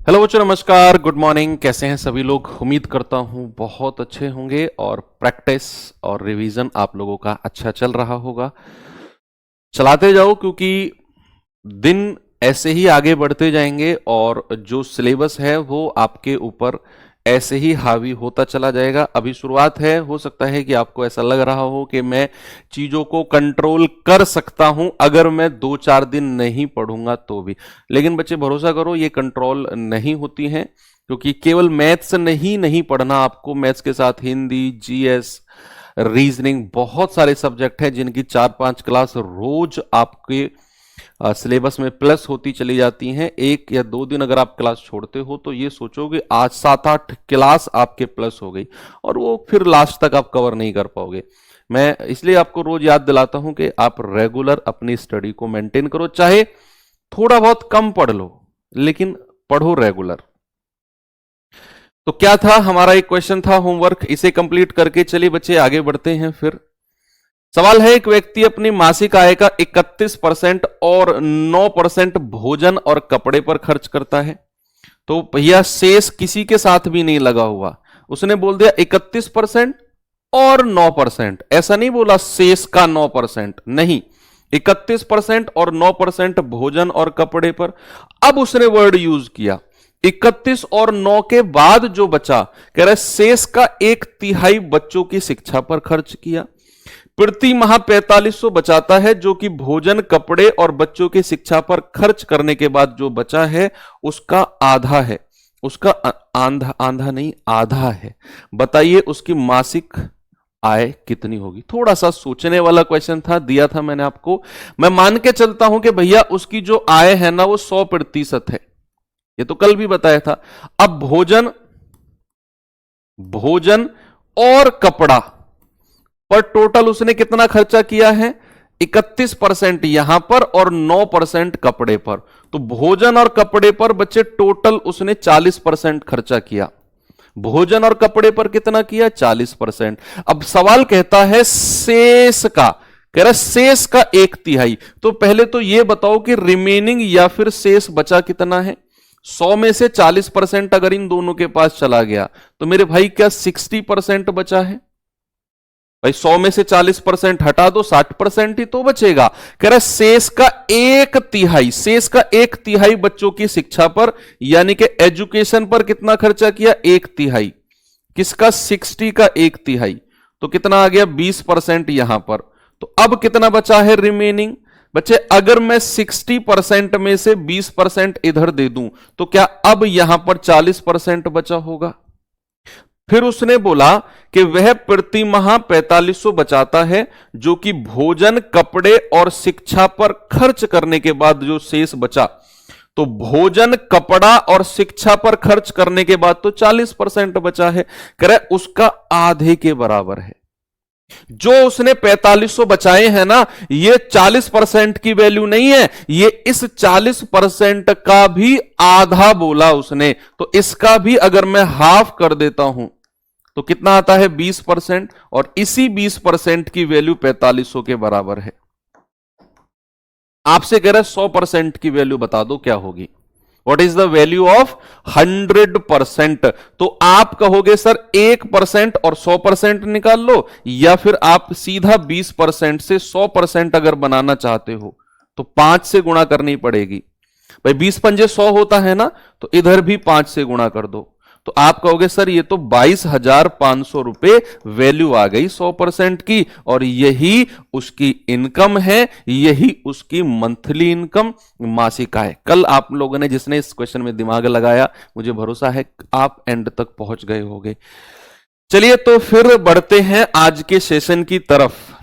Hello बच्चों, नमस्कार, good morning. कैसे हैं सभी लोग? उम्मीद करता हूं बहुत अच्छे होंगे और प्रैक्टिस और रिवीजन आप लोगों का अच्छा चल रहा होगा। चलाते जाओ क्योंकि दिन ऐसे ही आगे बढ़ते जाएंगे और जो सिलेबस है वो आपके ऊपर ऐसे ही हावी होता चला जाएगा। अभी शुरुआत है, हो सकता है कि आपको ऐसा लग रहा हो कि मैं चीजों को कंट्रोल कर सकता हूं अगर मैं 2-4 दिन नहीं पढ़ूंगा तो भी। लेकिन बच्चे भरोसा करो, ये कंट्रोल नहीं होती हैं क्योंकि केवल मैथ्स नहीं पढ़ना आपको। मैथ्स के साथ हिंदी, जीएस, रीजनिंग, बहुत सारे सब्जेक्ट हैं जिनकी 4-5 क्लास रोज आपके सिलेबस में प्लस होती चली जाती हैं। 1 या 2 दिन अगर आप क्लास छोड़ते हो तो ये सोचोगे आज 7-8 क्लास आपके प्लस हो गई और वो फिर लास्ट तक आप कवर नहीं कर पाओगे। मैं इसलिए आपको रोज याद दिलाता हूं कि आप रेगुलर अपनी स्टडी को मेंटेन करो, चाहे थोड़ा बहुत कम पढ़ लो लेकिन पढ़ो रेगुलर। तो क्या था हमारा एक क्वेश्चन था होमवर्क, इसे कंप्लीट करके चलिए बच्चे आगे बढ़ते हैं। फिर सवाल है, एक व्यक्ति अपनी मासिक आय का 31% और 9% भोजन और कपड़े पर खर्च करता है। तो भैया शेष किसी के साथ भी नहीं लगा हुआ, उसने बोल दिया 31% और 9%। ऐसा नहीं बोला शेष का 9%, नहीं, 31% और 9% भोजन और कपड़े पर। अब उसने वर्ड यूज किया 31 और 9 के बाद जो बचा, कह रहा है शेष का 1/3 बच्चों की शिक्षा पर खर्च किया। प्रति माह 4500 बचाता है जो कि भोजन, कपड़े और बच्चों की शिक्षा पर खर्च करने के बाद जो बचा है उसका आधा है। उसका आधा नहीं, आधा है। बताइए उसकी मासिक आय कितनी होगी? थोड़ा सा सोचने वाला क्वेश्चन था, दिया था मैंने आपको। मैं मान के चलता हूं कि भैया उसकी जो आय है ना वो 100% है, ये तो कल भी बताया था। अब भोजन भोजन और कपड़ा पर टोटल उसने कितना खर्चा किया है? 31% यहां पर और 9% कपड़े पर। तो भोजन और कपड़े पर बच्चे टोटल उसने 40% खर्चा किया। भोजन और कपड़े पर कितना किया? 40%। अब सवाल कहता है शेष का, कह रहा शेष का 1/3। तो पहले तो यह बताओ कि रिमेनिंग या फिर शेष बचा कितना है? 100 में से 40% अगर इन दोनों के पास चला गया तो मेरे भाई क्या 60% बचा है? भाई 100 में से 40% हटा दो, 60% ही तो बचेगा। कह रहा शेष का 1/3, शेष का 1/3 बच्चों की शिक्षा पर यानी कि एजुकेशन पर कितना खर्चा किया? 1/3। किसका? 60 का 1/3। तो कितना आ गया? 20% यहां पर। तो अब कितना बचा है रिमेनिंग? बच्चे अगर मैं 60% में से 20% इधर दे दूं तो क्या अब यहां पर 40% बचा होगा? फिर उसने बोला कि वह प्रति माह 4500 बचाता है जो कि भोजन, कपड़े और शिक्षा पर खर्च करने के बाद जो शेष बचा, तो भोजन, कपड़ा और शिक्षा पर खर्च करने के बाद तो 40% बचा है। कह रहे उसका आधे के बराबर है। जो उसने 4500 बचाए हैं ना, ये 40% की वैल्यू नहीं है, ये इस 40% का भी आधा बोला उसने। तो इसका भी अगर मैं हाफ कर देता हूं तो कितना आता है? 20%। और इसी 20% की वैल्यू 4500 के बराबर है। आपसे कह रहा है 100% की वैल्यू बता दो क्या होगी? What is the value of 100%? तो आप कहोगे सर 1% और 100% निकाल लो, या फिर आप सीधा 20% से 100% अगर बनाना चाहते हो तो 5 से गुणा करनी पड़ेगी। भाई 20 पंजे 100 होता है ना, तो इधर भी 5 से गुणा कर दो। तो आप कहोगे सर ये तो 22,500 रुपए वैल्यू आ गई 100% की, और यही उसकी इनकम है, यही उसकी मंथली इनकम, मासिक आय। कल आप लोगों ने जिसने इस क्वेश्चन में दिमाग लगाया, मुझे भरोसा है आप एंड तक पहुंच गए होंगे। चलिए तो फिर बढ़ते हैं आज के सेशन की तरफ।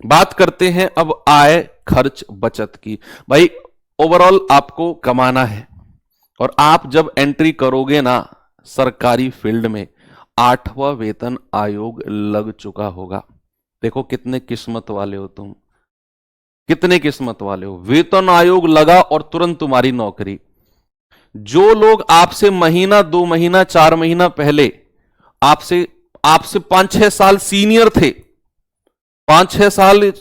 बात करते हैं अब आय, खर्च, बचत की। भाई ओवरऑल आपको कमाना है और आप जब एंट्री करोगे ना सरकारी फील्ड में, 8वां वेतन आयोग लग चुका होगा। देखो कितने किस्मत वाले हो तुम, कितने किस्मत वाले हो। वेतन आयोग लगा और तुरंत तुम्हारी नौकरी। जो लोग आपसे महीना, 2 महीना, 4 महीना पहले आपसे आपसे 5-6 साल सीनियर थे, 5-6 साल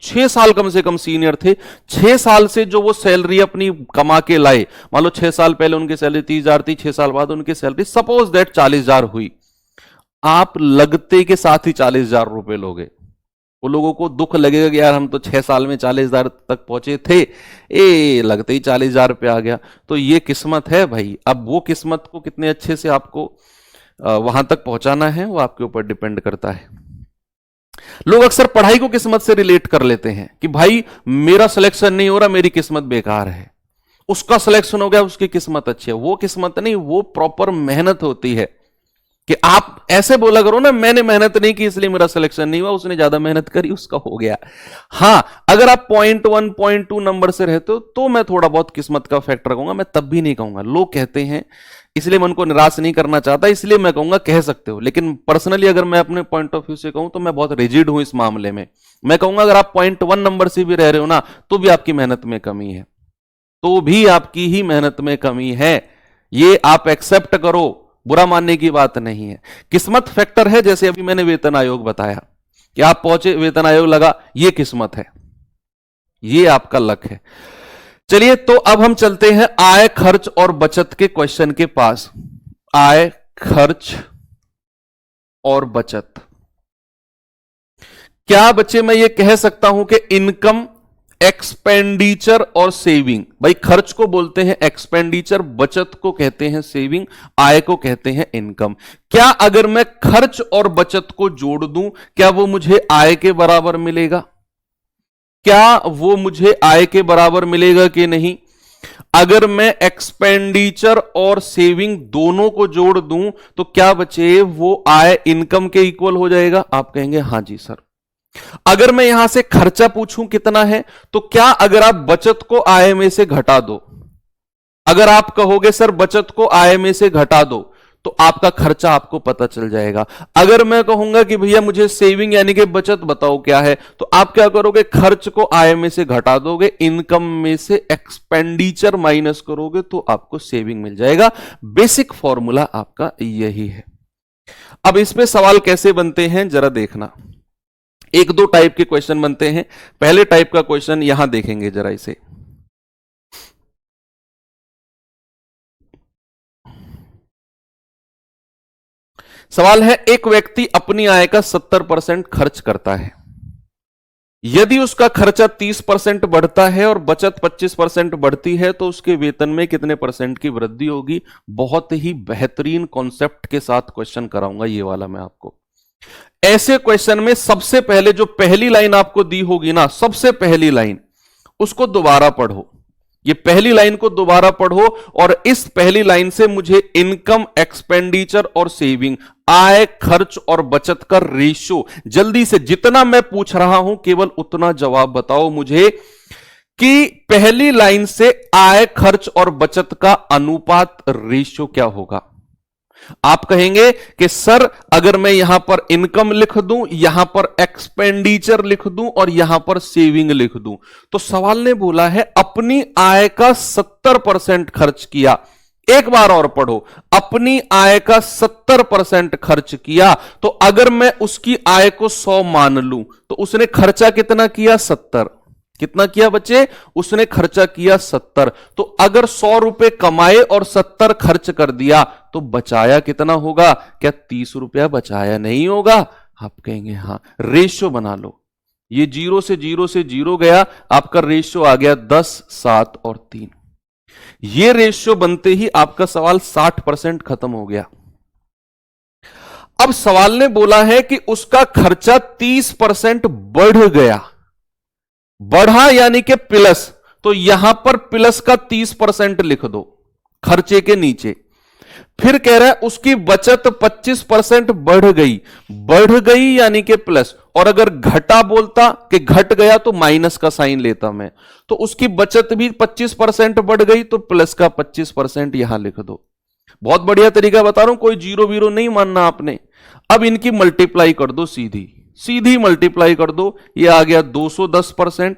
6 साल कम से कम सीनियर थे। 6 साल से जो वो सैलरी अपनी कमा के लाए, मान लो 6 साल पहले उनकी सैलरी 30,000 थी, 6 साल बाद उनकी सैलरी सपोज दैट 40,000 हुई। आप लगते के साथ ही 40,000 रुपए लोगे। वो लोगों को दुख लगेगा कि यार हम तो 6 साल में 40,000 तक पहुंचे थे, लगते ही 40,000 पे आ गया। तो ये किस्मत है भाई। अब वो किस्मत को कितने अच्छे से आपको वहां तक पहुंचाना है, वो आपके ऊपर डिपेंड करता है। लोग अक्सर पढ़ाई को किस्मत से रिलेट कर लेते हैं कि भाई मेरा सिलेक्शन नहीं हो रहा, मेरी किस्मत बेकार है, उसका सिलेक्शन हो गया, उसकी किस्मत अच्छी है। वो किस्मत नहीं, वो प्रॉपर मेहनत होती है। कि आप ऐसे बोला करो ना, मैंने मेहनत नहीं की इसलिए मेरा सिलेक्शन नहीं हुआ, उसने ज्यादा मेहनत करी उसका हो गया। हां, अगर आप 0.1 0.2 नंबर से रहते हो तो मैं थोड़ा बहुत किस्मत का फैक्टर कहूंगा, मैं तब भी नहीं कहूंगा। लोग कहते हैं, इसलिए मैं उनको निराश नहीं करना चाहता, इसलिए मैं कहूंगा कह सकते हो। लेकिन पर्सनली अगर मैं अपने पॉइंट ऑफ व्यू से कहूं तो मैं बहुत रिजिड हूं इस मामले में। मैं कहूंगा अगर आप 0.1 नंबर से भी रह रहे हो ना, तो भी आपकी मेहनत में कमी है, तो भी आपकी ही मेहनत में कमी है। ये आप एक्सेप्ट करो, बुरा मानने की बात नहीं है। किस्मत फैक्टर है। जैसे अभी मैंने वेतन आयोग बताया कि आप पहुंचे, वेतन आयोग लगा, ये किस्मत है, ये आपका लक है। चलिए, तो अब हम चलते हैं आय, खर्च और बचत के क्वेश्चन के पास। आय, खर्च और बचत। क्या बच्चे मैं ये कह सकता हूं कि इनकम, एक्सपेंडिचर और सेविंग, भाई खर्च को बोलते हैं एक्सपेंडिचर, बचत को कहते हैं सेविंग, आय को कहते हैं इनकम। क्या अगर मैं खर्च और बचत को जोड़ दूं, क्या वो मुझे आय के बराबर मिलेगा? क्या वो मुझे आय के बराबर मिलेगा कि नहीं? अगर मैं एक्सपेंडिचर और सेविंग दोनों को जोड़ दूं तो क्या बचे, वो आय इनकम के इक्वल हो जाएगा? आप कहेंगे हां जी सर। अगर मैं यहां से खर्चा पूछूं कितना है, तो क्या अगर आप बचत को आय में से घटा दो, अगर आप कहोगे सर बचत को आय में से घटा दो, तो आपका खर्चा आपको पता चल जाएगा। अगर मैं कहूंगा कि भैया मुझे सेविंग यानी कि बचत बताओ क्या है, तो आप क्या करोगे, खर्च को आय में से घटा दोगे, इनकम में से एक्सपेंडिचर माइनस करोगे, तो आपको सेविंग मिल जाएगा। बेसिक फॉर्मूला आपका यही है। अब इस पे सवाल कैसे बनते हैं जरा देखना। एक दो टाइप के क्वेश्चन बनते हैं। पहले टाइप का क्वेश्चन यहां देखेंगे जरा इसे। सवाल है, एक व्यक्ति अपनी आय का 70% खर्च करता है। यदि उसका खर्चा 30% बढ़ता है और बचत 25% बढ़ती है, तो उसके वेतन में कितने परसेंट की वृद्धि होगी? बहुत ही बेहतरीन कॉन्सेप्ट के साथ क्वेश्चन कराऊंगा ये वाला मैं आपको। ऐसे क्वेश्चन में सबसे पहले जो पहली लाइन आपको दी होगी ना, सबसे पहली लाइन, उसको दोबारा पढ़ो। ये पहली लाइन को दोबारा पढ़ो और इस पहली लाइन से मुझे इनकम, एक्सपेंडिचर और सेविंग, आय, खर्च और बचत का रेशियो, जल्दी से जितना मैं पूछ रहा हूं केवल उतना जवाब बताओ मुझे कि पहली लाइन से आय, खर्च और बचत का अनुपात रेशियो क्या होगा। आप कहेंगे कि सर अगर मैं यहां पर इनकम लिख दूं, यहां पर एक्सपेंडिचर लिख दूं और यहां पर सेविंग लिख दूं, तो सवाल ने बोला है अपनी आय का 70% खर्च किया। एक बार और पढ़ो, अपनी आय का 70% खर्च किया, तो अगर मैं उसकी आय को 100 मान लूं तो उसने खर्चा कितना किया? 70। कितना किया बच्चे? उसने खर्चा किया 70। तो अगर 100 रुपए कमाए और 70 खर्च कर दिया तो बचाया कितना होगा? क्या 30 रुपया बचाया नहीं होगा? आप कहेंगे हां। रेशियो बना लो, ये 0 से 0 से 0 गया, आपका रेशियो आ गया 10, 7 और 3। ये रेशियो बनते ही आपका सवाल 60% खत्म हो गया। अब सवाल ने बोला है कि उसका खर्चा 30% बढ़ गया। बढ़ा यानी कि प्लस, तो यहां पर प्लस का 30% लिख दो खर्चे के नीचे। फिर कह रहा है उसकी बचत 25% बढ़ गई। बढ़ गई यानी कि प्लस, और अगर घटा बोलता कि घट गया तो माइनस का साइन लेता मैं, तो उसकी बचत भी 25% बढ़ गई, तो प्लस का 25% यहां लिख दो। बहुत बढ़िया तरीका बता रहा हूं, कोई जीरो वीरो नहीं मानना आपने। अब इनकी मल्टीप्लाई कर दो, सीधी सीधी मल्टीप्लाई कर दो। ये आ गया 210%,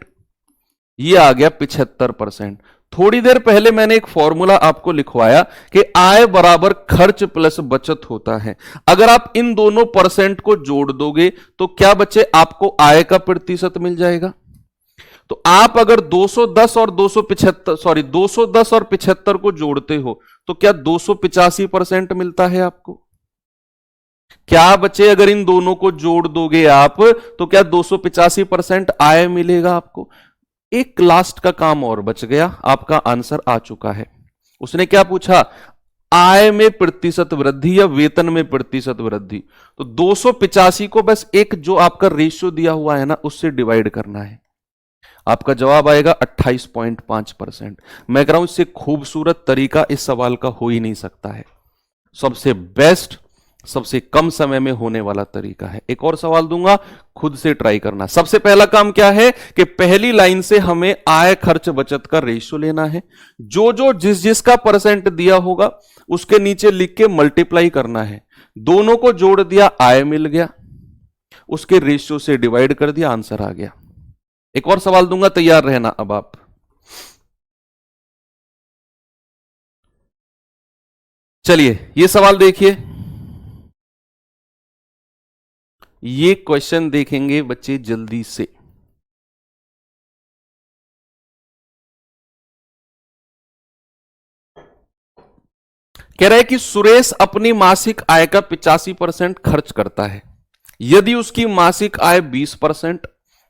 ये आ गया 75%। थोड़ी देर पहले मैंने एक फॉर्मूला आपको लिखवाया कि आय बराबर खर्च प्लस बचत होता है। अगर आप इन दोनों परसेंट को जोड़ दोगे तो क्या बचे, आपको आय का प्रतिशत मिल जाएगा। तो आप अगर 210 और 275 को जोड़ते हो तो क्या 285% मिलता है आपको। क्या बचे, अगर इन दोनों को जोड़ दोगे आप तो क्या 285% आय मिलेगा आपको। एक लास्ट का काम और बच गया, आपका आंसर आ चुका है। उसने क्या पूछा, आय में प्रतिशत वृद्धि या वेतन में प्रतिशत वृद्धि। तो 285 को बस एक जो आपका रेशियो दिया हुआ है ना उससे डिवाइड करना है, आपका जवाब आएगा 28.5%। मैं कह रहा हूं इससे खूबसूरत तरीका इस सवाल का हो ही नहीं सकता है। सबसे बेस्ट, सबसे कम समय में होने वाला तरीका है। एक और सवाल दूंगा, खुद से ट्राई करना। सबसे पहला काम क्या है कि पहली लाइन से हमें आय खर्च बचत का रेशियो लेना है। जो जो जिस जिसका परसेंट दिया होगा उसके नीचे लिख के मल्टीप्लाई करना है। दोनों को जोड़ दिया, आय मिल गया, उसके रेशियो से डिवाइड कर दिया, आंसर आ गया। एक और सवाल दूंगा, तैयार रहना। अब आप चलिए ये सवाल देखिए, ये क्वेश्चन देखेंगे बच्चे जल्दी से। कह रहा है कि सुरेश अपनी मासिक आय का 85% खर्च करता है। यदि उसकी मासिक आय 20%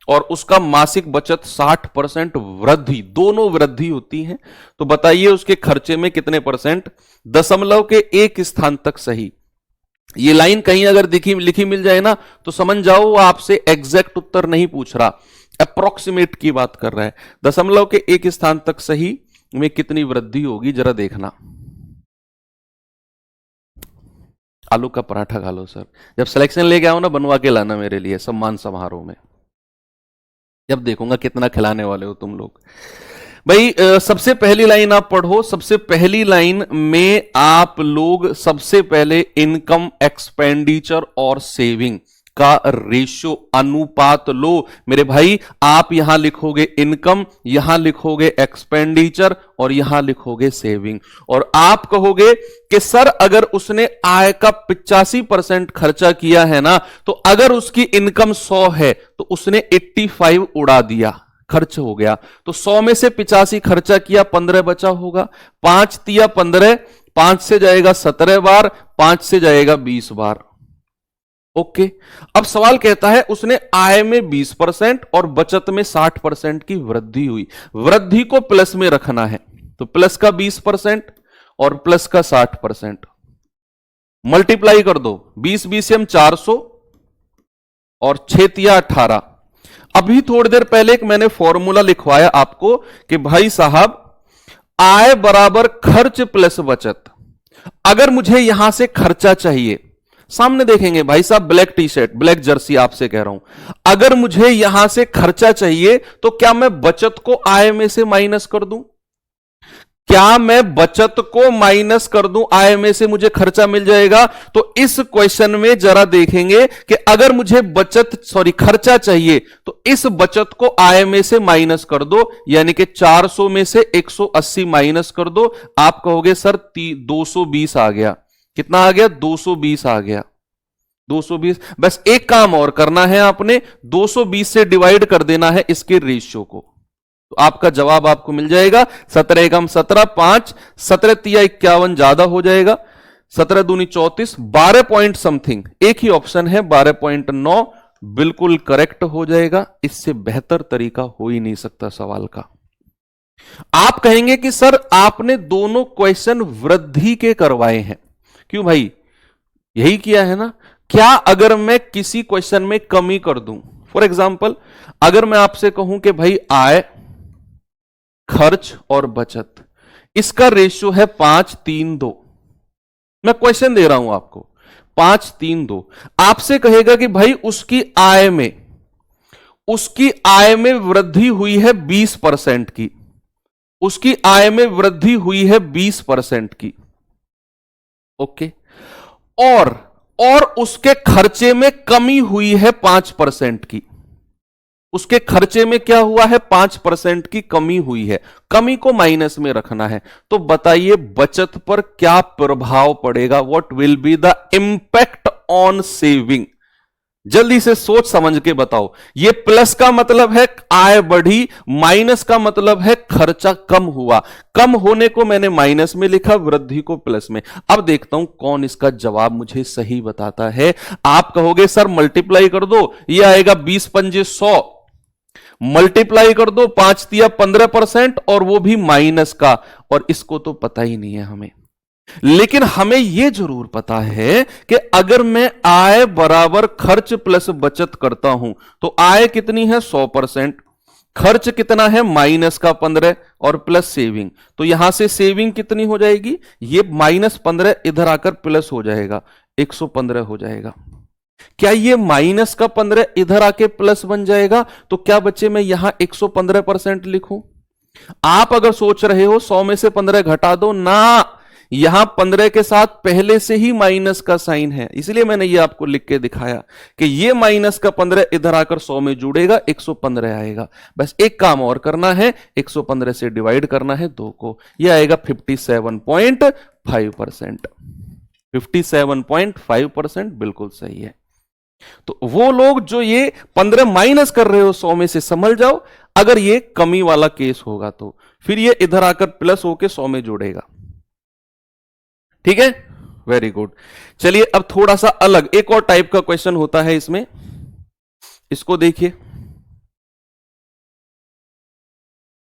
और उसका मासिक बचत 60% वृद्धि, दोनों वृद्धि होती है, तो बताइए उसके खर्चे में कितने परसेंट। दशमलव के एक स्थान तक सही। ये लाइन कहीं अगर लिखी मिल जाए ना तो समझ जाओ वो आपसे एग्जैक्ट उत्तर नहीं पूछ रहा, अप्रोक्सीमेट की बात कर रहा है। दशमलव के एक स्थान तक सही में कितनी वृद्धि होगी जरा देखना। आलू का पराठा खा लो सर, जब सिलेक्शन लेके आओ ना बनवा के लाना मेरे लिए सम्मान समारोह में, जब देखूंगा कितना खिलाने वाले हो तुम लोग। भाई सबसे पहली लाइन आप पढ़ो। सबसे पहली लाइन में आप लोग सबसे पहले इनकम, एक्सपेंडिचर और सेविंग का रेशियो, अनुपात लो मेरे भाई। आप यहां लिखोगे इनकम, यहां लिखोगे एक्सपेंडिचर और यहां लिखोगे सेविंग। और आप कहोगे कि सर अगर उसने आय का 85% खर्चा किया है ना, तो अगर उसकी इनकम 100 है तो उसने 85 उड़ा दिया, खर्च हो गया। तो 100 में से 85 खर्चा किया, 15 बचा होगा। 5 तिया 15, 5 से जाएगा 17 बार, 5 से जाएगा 20 बार। ओके। अब सवाल कहता है उसने आय में 20% और बचत में 60% की वृद्धि हुई। वृद्धि को प्लस में रखना है, तो प्लस का 20% और प्लस का 60%। मल्टीप्लाई कर दो, 20 20 हम 400 और 6 तिया 18। अभी थोड़ी देर पहले एक मैंने फॉर्मूला लिखवाया आपको कि भाई साहब आय बराबर खर्च प्लस बचत। अगर मुझे यहां से खर्चा चाहिए, सामने देखेंगे भाई साहब black T shirt, black Jersey, आपसे कह रहा हूं, अगर मुझे यहां से खर्चा चाहिए तो क्या मैं बचत को आय में से माइनस कर दूं? क्या मैं बचत को माइनस कर दूं, आय में से मुझे खर्चा मिल जाएगा? तो इस क्वेश्चन में जरा देखेंगे कि अगर मुझे खर्चा चाहिए तो इस बचत को आय में से माइनस कर दो, यानी कि 400 में से 180 माइनस कर दो। आप कहोगे सर 220 आ गया। कितना आ गया? 220 आ गया। 220। बस एक काम और करना है आपने, 220 से डिवाइड कर देना है इसके रेशियो को, तो आपका जवाब आपको मिल जाएगा 17 एकम 17, 5 17 तिया 51 ज्यादा हो जाएगा, 17 दूनी 34, 12 पॉइंट समथिंग। एक ही ऑप्शन है 12.9, बिल्कुल करेक्ट हो जाएगा। इससे बेहतर तरीका हो ही नहीं सकता सवाल का। आप कहेंगे कि सर आपने दोनों क्वेश्चन वृद्धि के करवाए हैं, क्यों भाई? यही किया है ना। क्या अगर मैं किसी क्वेश्चन में कमी कर दूं, फॉर एग्जाम्पल अगर मैं आपसे कहूं कि भाई आय, खर्च और बचत, इसका रेशियो है 5-3-2, मैं क्वेश्चन दे रहा हूं आपको 5-3-2, आपसे कहेगा कि भाई उसकी आय में वृद्धि हुई है 20% की, उसकी आय में वृद्धि हुई है 20% की। ओके। और उसके खर्चे में कमी हुई है 5% की। उसके खर्चे में क्या हुआ है, 5% की कमी हुई है, कमी को माइनस में रखना है। तो बताइए बचत पर क्या प्रभाव पड़ेगा, what will be the impact on saving. जल्दी से सोच समझ के बताओ। ये प्लस का मतलब है आय बढ़ी, माइनस का मतलब है खर्चा कम हुआ। कम होने को मैंने माइनस में लिखा, वृद्धि को प्लस में। अब देखता हूं कौन इसका जवाब मुझे सही बताता है। आप कहोगे सर मल्टीप्लाई कर दो, ये आएगा 20 पंजे 100, मल्टीप्लाई कर दो 5 तिया 15%, और वो भी माइनस का, और इसको तो पता ही नहीं है हमें। लेकिन हमें यह जरूर पता है कि अगर मैं आय बराबर खर्च प्लस बचत करता हूं तो आय कितनी है 100%, खर्च कितना है माइनस का 15 और प्लस सेविंग, तो यहां से सेविंग कितनी हो जाएगी, ये -15 इधर आकर प्लस हो जाएगा, 115 हो जाएगा। क्या ये माइनस का 15 इधर आके प्लस बन जाएगा, तो क्या बच्चे मैं यहां 115% लिखूं। आप अगर सोच रहे हो 100 में से 15 घटा दो ना, यहां 15 के साथ पहले से ही माइनस का साइन है, इसलिए मैंने ये आपको लिख के दिखाया कि ये माइनस का 15 इधर आकर 100 में जुड़ेगा, 115 आएगा। बस एक काम और करना है, 115 से डिवाइड करना है 2 को, ये आएगा 57.5%। 57.5% बिल्कुल सही है। तो वो लोग जो ये 15 माइनस कर रहे हो 100 में से, समझ जाओ अगर ये कमी वाला केस होगा तो फिर ये इधर आकर प्लस होकर 100 में जुड़ेगा। ठीक है, वेरी गुड। चलिए अब थोड़ा सा अलग एक और टाइप का क्वेश्चन होता है इसमें, इसको देखिए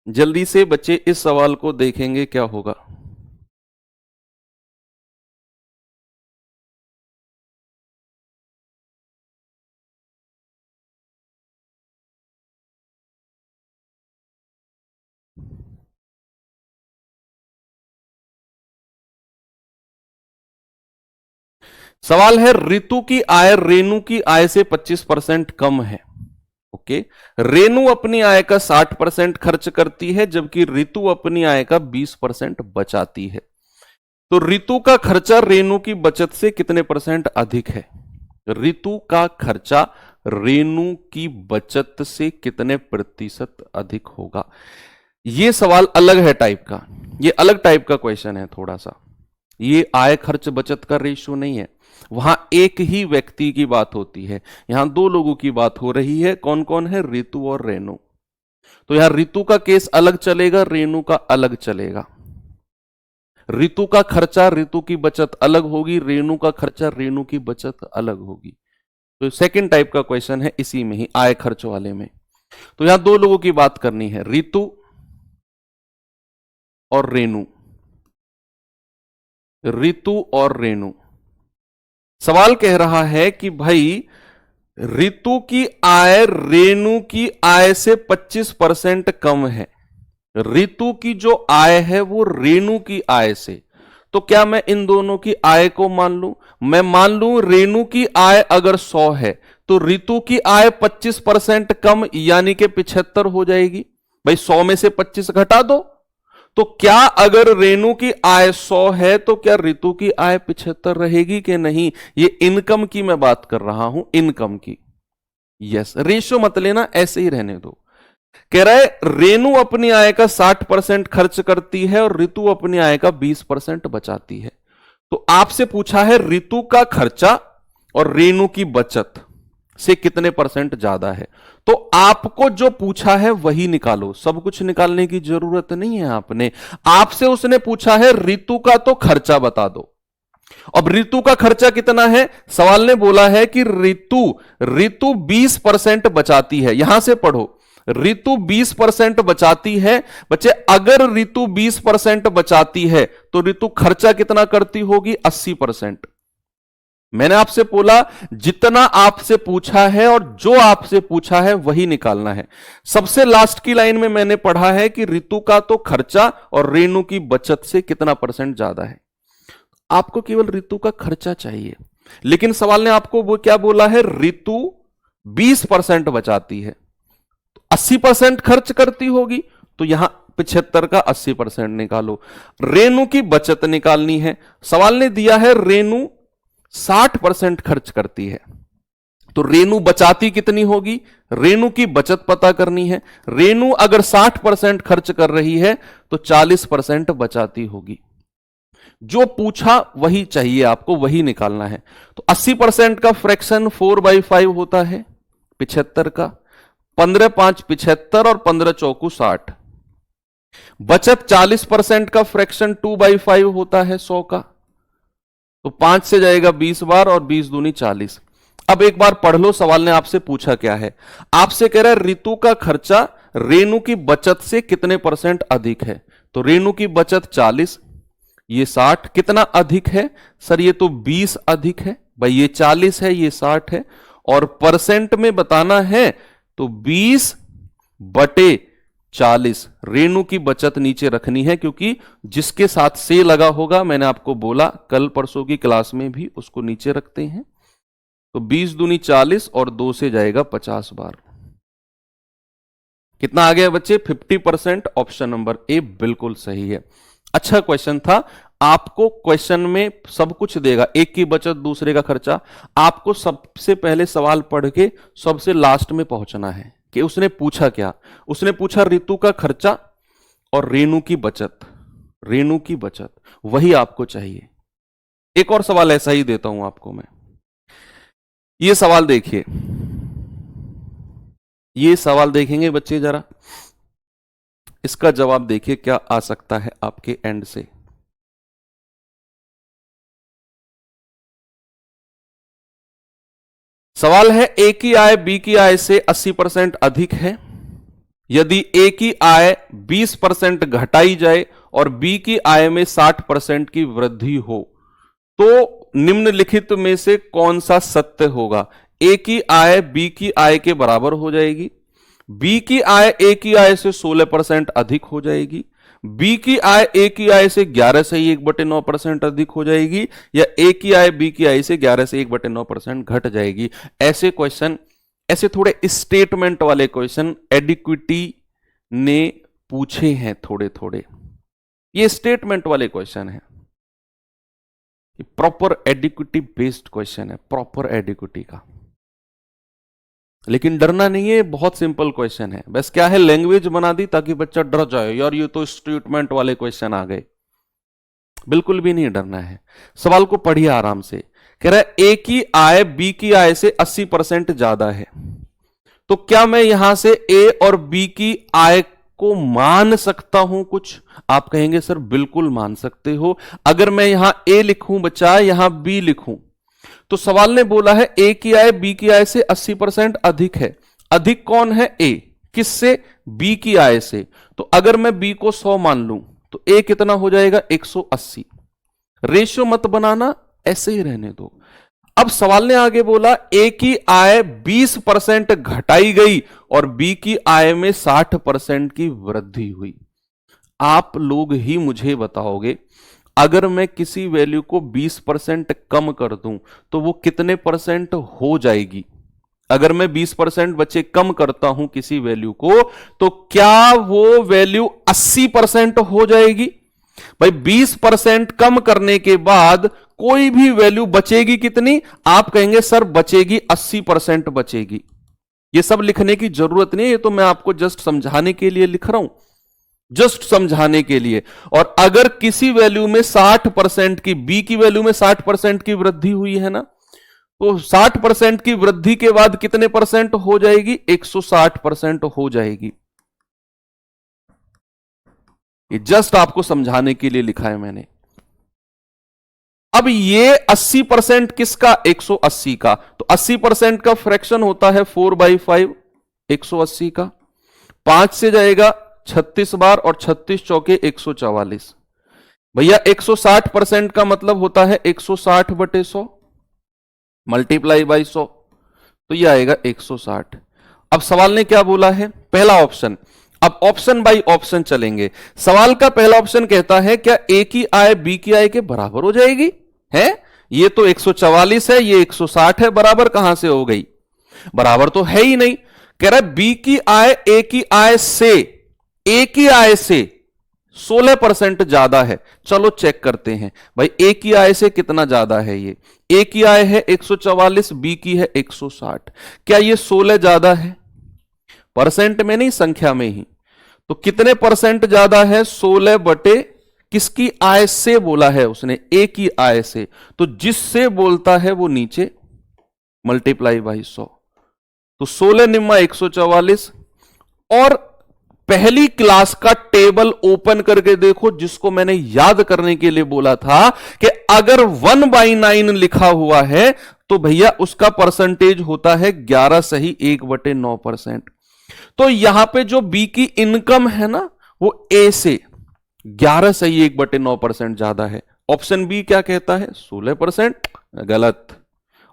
जल्दी से बच्चे, इस सवाल को देखेंगे क्या होगा। सवाल है रितु की आय रेणु की आय से 25% कम है। ओके, रेणु अपनी आय का 60% खर्च करती है जबकि रितु अपनी आय का 20% बचाती है। तो रितु का खर्चा रेणु की बचत से कितने % अधिक है। रितु का खर्चा रेणु की बचत से कितने % अधिक होगा। यह सवाल अलग है टाइप का, यह अलग टाइप का क्वेश्चन है थोड़ा सा। ये आय खर्च बचत का रेशियो नहीं है, वहां एक ही व्यक्ति की बात होती है, यहां 2 लोगों की बात हो रही है। कौन कौन है, रितु और रेणु। तो यहां रितु का केस अलग चलेगा, रेणु का अलग चलेगा। रितु का खर्चा रितु की बचत अलग होगी, रेणु का खर्चा रेणु की बचत अलग होगी। तो सेकंड टाइप का क्वेश्चन है इसी में ही, आय खर्च वाले में। तो यहां 2 लोगों की बात करनी है, रितु और रेणु। रितु और रेणु। सवाल कह रहा है कि भाई रितु की आय रेणु की आय से 25% कम है। रितु की जो आय है वो रेणु की आय से, तो क्या मैं इन दोनों की आय को मान लूं। मैं मान लूं रेणु की आय अगर 100 है तो रितु की आय 25% कम यानी कि 75 हो जाएगी। भाई 100 में से 25 घटा दो, तो क्या अगर रेणु की आय 100 है तो क्या रितु की आय 75 रहेगी कि नहीं। ये इनकम की मैं बात कर रहा हूं, इनकम की। यस, रेशियो मत लेना, ऐसे ही रहने दो। कह रहा है रेणु अपनी आय का 60% खर्च करती है और रितु अपनी आय का 20% बचाती है। तो आपसे पूछा है रितु का खर्चा और रेणु की बचत से कितने % ज्यादा है। तो आपको जो पूछा है वही निकालो, सब कुछ निकालने की जरूरत नहीं है। आपसे उसने पूछा है रितु का तो खर्चा बता दो। अब रितु का खर्चा कितना है, सवाल ने बोला है कि रितु 20% बचाती है। यहां से पढ़ो, रितु 20% बचाती है। बच्चे अगर रितु 20% बचाती है तो रितु खर्चा कितना करती होगी, 80%। मैंने आपसे बोला जितना आपसे पूछा है और जो आपसे पूछा है वही निकालना है। सबसे लास्ट की लाइन में मैंने पढ़ा है कि रितु का तो खर्चा और रेणु की बचत से कितना % ज्यादा है। आपको केवल रितु का खर्चा चाहिए, लेकिन सवाल ने आपको वो क्या बोला है, रितु 20% बचाती है, 80% खर्च करती होगी, तो यहां 75 का 80% निकालो। रेणु की बचत निकालनी है, सवाल ने दिया है रेणु 60% खर्च करती है, तो रेणु बचाती कितनी होगी, रेणु की बचत पता करनी है। रेणु अगर 60% खर्च कर रही है तो 40% बचाती होगी। जो पूछा वही चाहिए आपको, वही निकालना है। तो 80% का फ्रैक्शन 4/5 होता है 75 का, 15 5 75 और 15 चौकू 60। बचत 40% का फ्रैक्शन 2/5 होता है 100 का, तो 5 से जाएगा 20 बार और 20 दूनी 40। अब एक बार पढ़ लो, सवाल ने आपसे पूछा क्या है। आपसे कह रहा है ऋतु का खर्चा रेणु की बचत से कितने % अधिक है। तो रेणु की बचत 40, ये 60, कितना अधिक है सर, ये तो 20 अधिक है भाई, ये 40 है ये 60 है, और परसेंट में बताना है तो 20/40 रेणु की बचत नीचे रखनी है, क्योंकि जिसके साथ से लगा होगा, मैंने आपको बोला कल परसों की क्लास में भी, उसको नीचे रखते हैं। तो 20 दूनी 40 और 2 से जाएगा 50 बार। कितना आ गया बच्चे, 50%। ऑप्शन नंबर ए बिल्कुल सही है। अच्छा क्वेश्चन था। आपको क्वेश्चन में सब कुछ देगा, एक की बचत दूसरे का खर्चा। आपको सबसे पहले सवाल पढ़ के सबसे लास्ट में पहुंचना है कि उसने पूछा क्या। उसने पूछा ऋतु का खर्चा और रेणु की बचत, रेणु की बचत, वही आपको चाहिए। एक और सवाल ऐसा ही देता हूं आपको मैं। ये सवाल देखिए, ये सवाल देखेंगे बच्चे जरा, इसका जवाब देखिए क्या आ सकता है आपके एंड से। सवाल है ए की आय बी की आय से 80% अधिक है। यदि ए की आय 20% घटाई जाए और बी की आय में 60% की वृद्धि हो तो निम्नलिखित में से कौन सा सत्य होगा। ए की आय बी की आय के बराबर हो जाएगी, बी की आय ए की आय से 16% अधिक हो जाएगी, बी की आय ए की आय से 11 से 1/9% अधिक हो जाएगी, या ए की आय बी की आय से 11 से 1/9% घट जाएगी। ऐसे क्वेश्चन, ऐसे थोड़े स्टेटमेंट वाले क्वेश्चन एडिक्विटी ने पूछे हैं थोड़े थोड़े। ये स्टेटमेंट वाले क्वेश्चन है, प्रॉपर एडिक्विटी बेस्ड क्वेश्चन है, प्रॉपर एडिक्विटी का। लेकिन डरना नहीं है, बहुत सिंपल क्वेश्चन है। बस क्या है, लैंग्वेज बना दी ताकि बच्चा डर जाए, यार ये तो स्टेटमेंट वाले क्वेश्चन आ गए। बिल्कुल भी नहीं डरना है। सवाल को पढ़िए आराम से। कह रहा है ए की आय बी की आय से 80% ज्यादा है, तो क्या मैं यहां से ए और बी की आय को मान सकता हूं कुछ। आप कहेंगे सर बिल्कुल मान सकते हो। अगर मैं यहां ए लिखूं बच्चा, यहां बी लिखूं, तो सवाल ने बोला है ए की आय बी की आय से 80% अधिक है। अधिक कौन है, ए, किससे, बी की आय से। तो अगर मैं बी को 100 मान लूं तो ए कितना हो जाएगा, 180। रेशियो मत बनाना, ऐसे ही रहने दो। अब सवाल ने आगे बोला ए की आय 20% घटाई गई और बी की आय में 60% की वृद्धि हुई। आप लोग ही मुझे बताओगे, अगर मैं किसी वैल्यू को 20% कम कर दूं तो वो कितने % हो जाएगी। अगर मैं 20% बच्चे कम करता हूं किसी वैल्यू को, तो क्या वो वैल्यू 80% हो जाएगी। भाई 20% कम करने के बाद कोई भी वैल्यू बचेगी कितनी, आप कहेंगे सर बचेगी 80% बचेगी। ये सब लिखने की जरूरत नहीं है, ये तो मैं आपको जस्ट समझाने के लिए लिख रहा हूं, जस्ट समझाने के लिए। और अगर किसी वैल्यू में 60% की, बी की वैल्यू में 60% की वृद्धि हुई है ना, तो 60% की वृद्धि के बाद कितने % हो जाएगी, 160% हो जाएगी। ये जस्ट आपको समझाने के लिए लिखा है मैंने। अब ये 80% किसका, 180 का। तो 80% का फ्रैक्शन होता है 4/5 180 का। 5 से जाएगा 36 बार और 36 चौके 144। भैया 160% का मतलब होता है 160/100 मल्टीप्लाई बाई 100, तो ये आएगा 160। अब सवाल ने क्या बोला है, पहला ऑप्शन। अब ऑप्शन बाई ऑप्शन चलेंगे। सवाल का पहला ऑप्शन कहता है क्या ए की आय बी की आय के बराबर हो जाएगी, है ये तो 144 है, ये 160 है, बराबर कहां से हो गई, बराबर तो है ही नहीं। कह रहा है बी की आय ए की आय से, ए की आय से 16% ज्यादा है। चलो चेक करते हैं भाई, ए की आय से कितना ज्यादा है ये। ए की आय है 144, बी की है 160। क्या ये 16 ज्यादा है? परसेंट में नहीं, संख्या में ही। तो कितने परसेंट ज्यादा है? 16 बटे किसकी आय से बोला है उसने? ए की आय से। तो जिससे बोलता है वो नीचे मल्टीप्लाई बाई 100। तो 16 निम्मा 144। और पहली क्लास का टेबल ओपन करके देखो, जिसको मैंने याद करने के लिए बोला था कि अगर 1/9 लिखा हुआ है तो भैया उसका परसेंटेज होता है 11 सही 1/9%। तो यहां पे जो बी की इनकम है ना, वो ए से 11 सही 1/9% ज्यादा है। ऑप्शन बी क्या कहता है? 16%। गलत।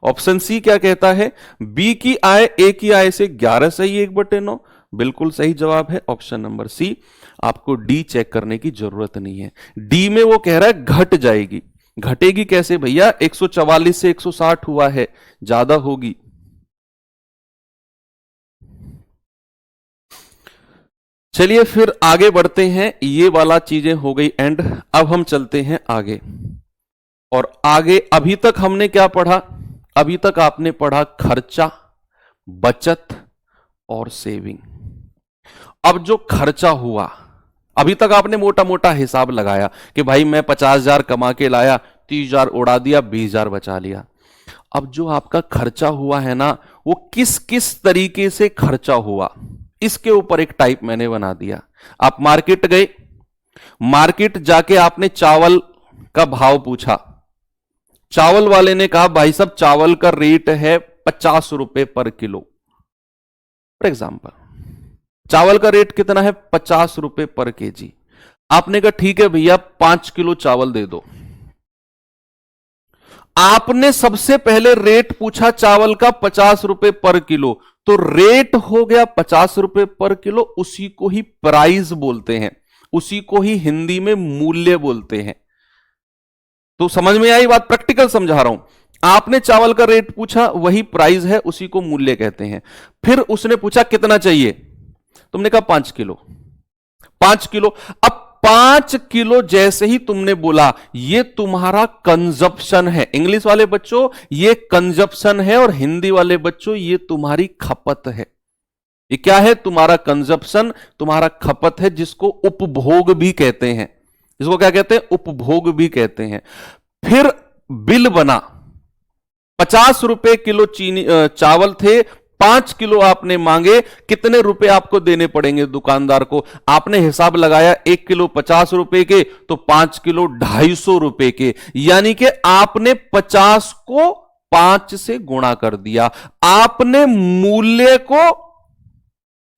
ऑप्शन सी क्या कहता है? बी की आय ए की आय से 11 सही 1/9। बिल्कुल सही जवाब है ऑप्शन नंबर सी। आपको डी चेक करने की जरूरत नहीं है। डी में वो कह रहा है घट जाएगी। घटेगी कैसे भैया? 144 से 160 हुआ है, ज्यादा होगी। चलिए फिर आगे बढ़ते हैं। ये वाला चीजें हो गई एंड। अब हम चलते हैं आगे। और आगे अभी तक हमने क्या पढ़ा? अभी तक आपने पढ़ा खर्चा, बचत और सेविंग। अब जो खर्चा हुआ, अभी तक आपने मोटा मोटा हिसाब लगाया कि भाई मैं 50,000 कमा के लाया, 30,000 उड़ा दिया, 20,000 बचा लिया। अब जो आपका खर्चा हुआ है ना, वो किस किस तरीके से खर्चा हुआ, इसके ऊपर एक टाइप मैंने बना दिया। आप मार्केट गए, मार्केट जाके आपने चावल का भाव पूछा। चावल वाले ने कहा भाई साहब चावल का रेट है 50 रुपए पर किलो। फॉर एग्जाम्पल चावल का रेट कितना है? 50 रुपए पर केजी। आपने कहा ठीक है भैया 5 किलो चावल दे दो। आपने सबसे पहले रेट पूछा चावल का 50 रुपए पर किलो, तो रेट हो गया 50 रुपए पर किलो। उसी को ही प्राइस बोलते हैं, उसी को ही हिंदी में मूल्य बोलते हैं। तो समझ में आई बात? प्रैक्टिकल समझा रहा हूं। आपने चावल का रेट पूछा, वही प्राइस है, उसी को मूल्य कहते हैं। फिर उसने पूछा कितना चाहिए, तुमने कहा 5 किलो। 5 किलो। अब 5 किलो जैसे ही तुमने बोला, ये तुम्हारा कंजप्शन है। इंग्लिश वाले बच्चों ये कंजप्शन है, और हिंदी वाले बच्चों ये तुम्हारी खपत है। ये क्या है? तुम्हारा कंजप्शन, तुम्हारा खपत है, जिसको उपभोग भी कहते हैं। इसको क्या कहते हैं? उपभोग भी कहते हैं। फिर बिल बना। 50 रुपए किलो चीनी चावल थे, 5 किलो आपने मांगे, कितने रुपए आपको देने पड़ेंगे दुकानदार को? आपने हिसाब लगाया 1 किलो 50 रुपए के, तो 5 किलो 250 रुपए के। यानी कि आपने 50 को 5 से गुणा कर दिया, आपने मूल्य को